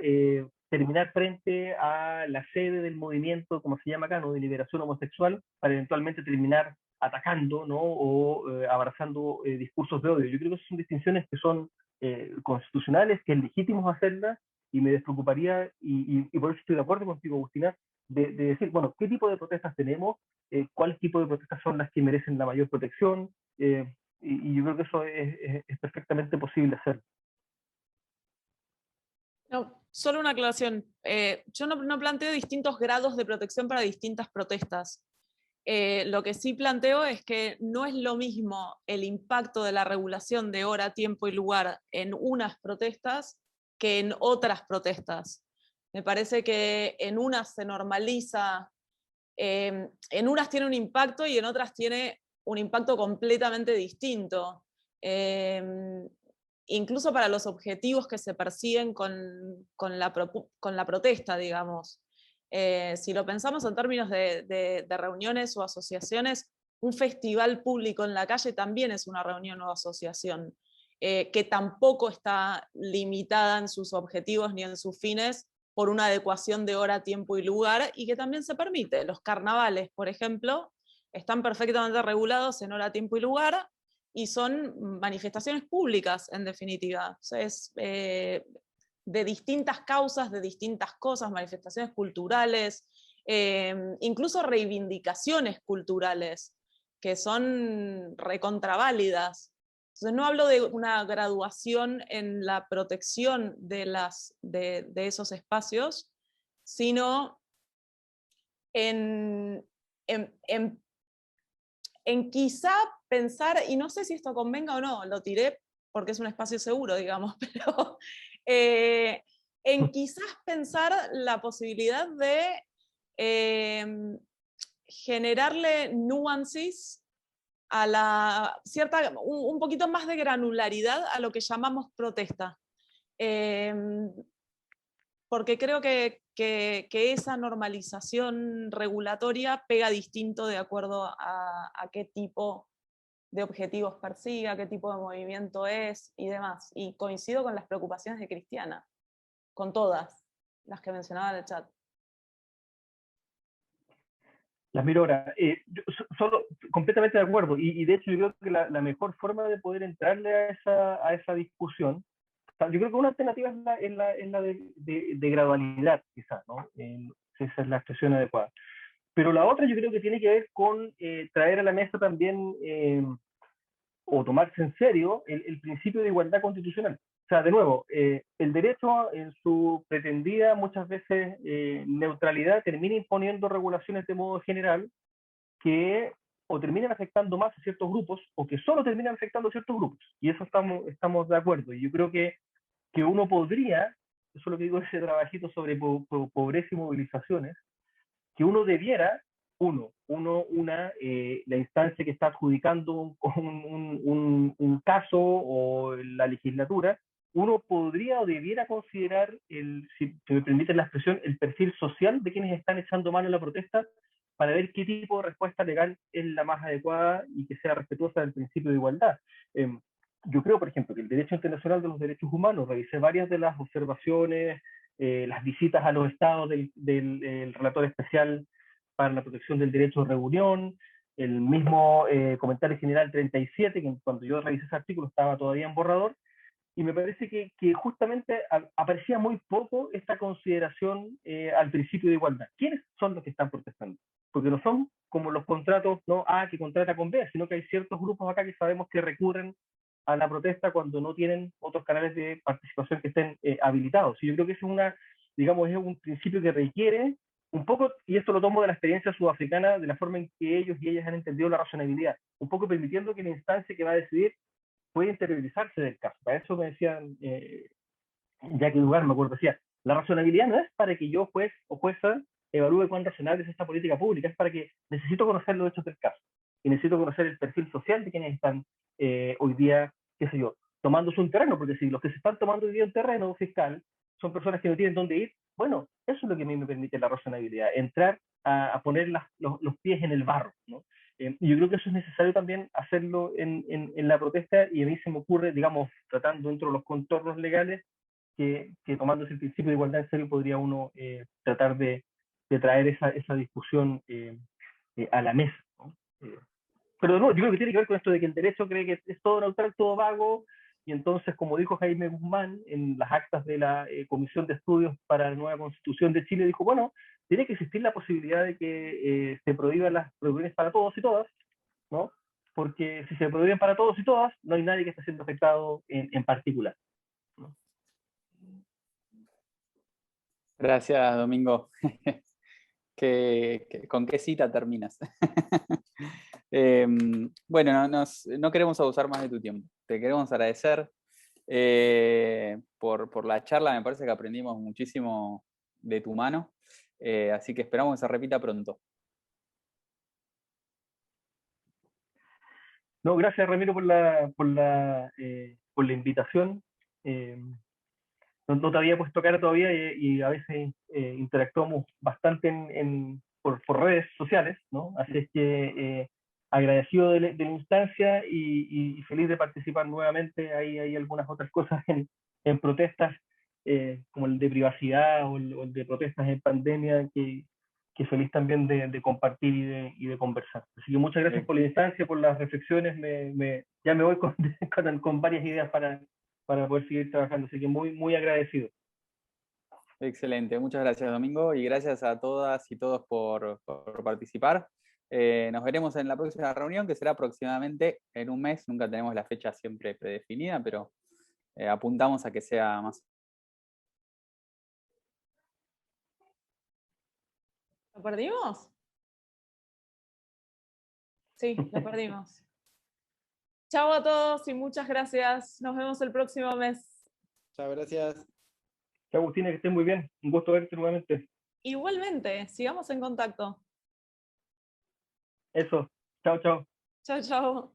terminar frente a la sede del movimiento, como se llama acá, ¿no?, de liberación homosexual, para eventualmente terminar atacando, ¿no?, o abrazando discursos de odio. Yo creo que esas son distinciones que son constitucionales, que es legítimo hacerlas, y me despreocuparía, y por eso estoy de acuerdo contigo, Agustina, de decir, bueno, ¿qué tipo de protestas tenemos? ¿Cuál tipo de protestas son las que merecen la mayor protección? Y yo creo que eso es perfectamente posible hacer.
No, solo una aclaración. Yo no planteo distintos grados de protección para distintas protestas. Lo que sí planteo es que no es lo mismo el impacto de la regulación de hora, tiempo y lugar en unas protestas que en otras protestas. Me parece que en unas se normaliza, en unas tiene un impacto y en otras tiene un impacto completamente distinto. Incluso para los objetivos que se persiguen con la protesta, digamos. Si lo pensamos en términos de reuniones o asociaciones, un festival público en la calle también es una reunión o asociación, que tampoco está limitada en sus objetivos ni en sus fines por una adecuación de hora, tiempo y lugar, y que también se permite. Los carnavales, por ejemplo, están perfectamente regulados en hora, tiempo y lugar, y son manifestaciones públicas, en definitiva. Es de distintas causas, de distintas cosas, manifestaciones culturales, incluso reivindicaciones culturales, que son recontraválidas. Entonces no hablo de una graduación en la protección de esos espacios, sino en quizá pensar, y no sé si esto convenga o no, lo tiré porque es un espacio seguro, digamos, pero en quizás pensar la posibilidad de generarle nuances a un poquito más de granularidad a lo que llamamos protesta. Porque creo que esa normalización regulatoria pega distinto de acuerdo a qué tipo de objetivos persiga, qué tipo de movimiento es y demás. Y coincido con las preocupaciones de Cristiana, con todas las que mencionaba en el chat.
Las miro ahora. Yo solo completamente de acuerdo, y de hecho yo creo que la mejor forma de poder entrarle a esa discusión, o sea, yo creo que una alternativa es la de gradualidad, quizás, ¿no? Esa es la expresión adecuada. Pero la otra yo creo que tiene que ver con traer a la mesa también, o tomarse en serio, el principio de igualdad constitucional. O sea, de nuevo, el derecho en su pretendida muchas veces neutralidad termina imponiendo regulaciones de modo general que o terminan afectando más a ciertos grupos o que solo terminan afectando a ciertos grupos. Y eso estamos de acuerdo. Y yo creo que uno podría, eso es lo que digo, ese trabajito sobre pobreza y movilizaciones, que uno debiera la instancia que está adjudicando un caso o la legislatura, uno podría o debiera considerar, si me permiten la expresión, el perfil social de quienes están echando mano a la protesta para ver qué tipo de respuesta legal es la más adecuada y que sea respetuosa del principio de igualdad. Yo creo, por ejemplo, que el derecho internacional de los derechos humanos, revisé varias de las observaciones, las visitas a los estados del relator especial para la protección del derecho de reunión, el mismo comentario general 37, que cuando yo revisé ese artículo estaba todavía en borrador, y me parece que justamente aparecía muy poco esta consideración al principio de igualdad. ¿Quiénes son los que están protestando? Porque no son como los contratos, no A que contrata con B, sino que hay ciertos grupos acá que sabemos que recurren a la protesta cuando no tienen otros canales de participación que estén habilitados. Y yo creo que es digamos, es un principio que requiere un poco, y esto lo tomo de la experiencia sudafricana, de la forma en que ellos y ellas han entendido la razonabilidad, un poco permitiendo que la instancia que va a decidir puede interiorizarse del caso. Para eso me decían, Jackie Dugar, me acuerdo, decía, la razonabilidad no es para que yo, juez o jueza, evalúe cuán razonable es esta política pública, es para que necesito conocer los hechos del caso. Y necesito conocer el perfil social de quienes están hoy día, qué sé yo, tomándose un terreno, porque si los que se están tomando hoy día un terreno fiscal son personas que no tienen dónde ir, bueno, eso es lo que a mí me permite la razonabilidad, entrar a poner los pies en el barro, ¿no? Y yo creo que eso es necesario también hacerlo en la protesta, y a mí se me ocurre, digamos, tratando dentro de los contornos legales, que tomándose el principio de igualdad en serio podría uno tratar de traer esa discusión a la mesa, ¿no? Pero no, yo creo que tiene que ver con esto de que el derecho cree que es todo neutral, todo vago, y entonces, como dijo Jaime Guzmán en las actas de la Comisión de Estudios para la Nueva Constitución de Chile, dijo, bueno, tiene que existir la posibilidad de que se prohíban las reuniones para todos y todas, ¿no? Porque si se prohíben para todos y todas, no hay nadie que esté siendo afectado en particular, ¿no?
Gracias, Domingo. ¿Con qué cita terminas? Bueno, no queremos abusar más de tu tiempo. Te queremos agradecer por la charla. Me parece que aprendimos muchísimo de tu mano. Así que esperamos que se repita pronto.
No, gracias, Ramiro, por la invitación. No te había puesto cara todavía, y a veces interactuamos bastante por redes sociales, ¿no? Así es que agradecido de la instancia y feliz de participar nuevamente. Hay algunas otras cosas en protestas, como el de privacidad o el de protestas en pandemia, que feliz también de compartir y de conversar. Así que muchas gracias por la instancia, por las reflexiones. Ya me voy con varias ideas para poder seguir trabajando. Así que muy, muy agradecido.
Excelente, muchas gracias, Domingo, y gracias a todas y todos por participar. Nos veremos en la próxima reunión, que será aproximadamente en un mes. Nunca tenemos la fecha siempre predefinida, pero apuntamos a que sea más.
¿Lo perdimos? Sí, lo perdimos. Chao a todos y muchas gracias. Nos vemos el próximo mes.
Chao, gracias.
Chao, Agustina, que estén muy bien. Un gusto verte nuevamente.
Igualmente, sigamos en contacto.
Eso. Chao, chao.
Chao, chao.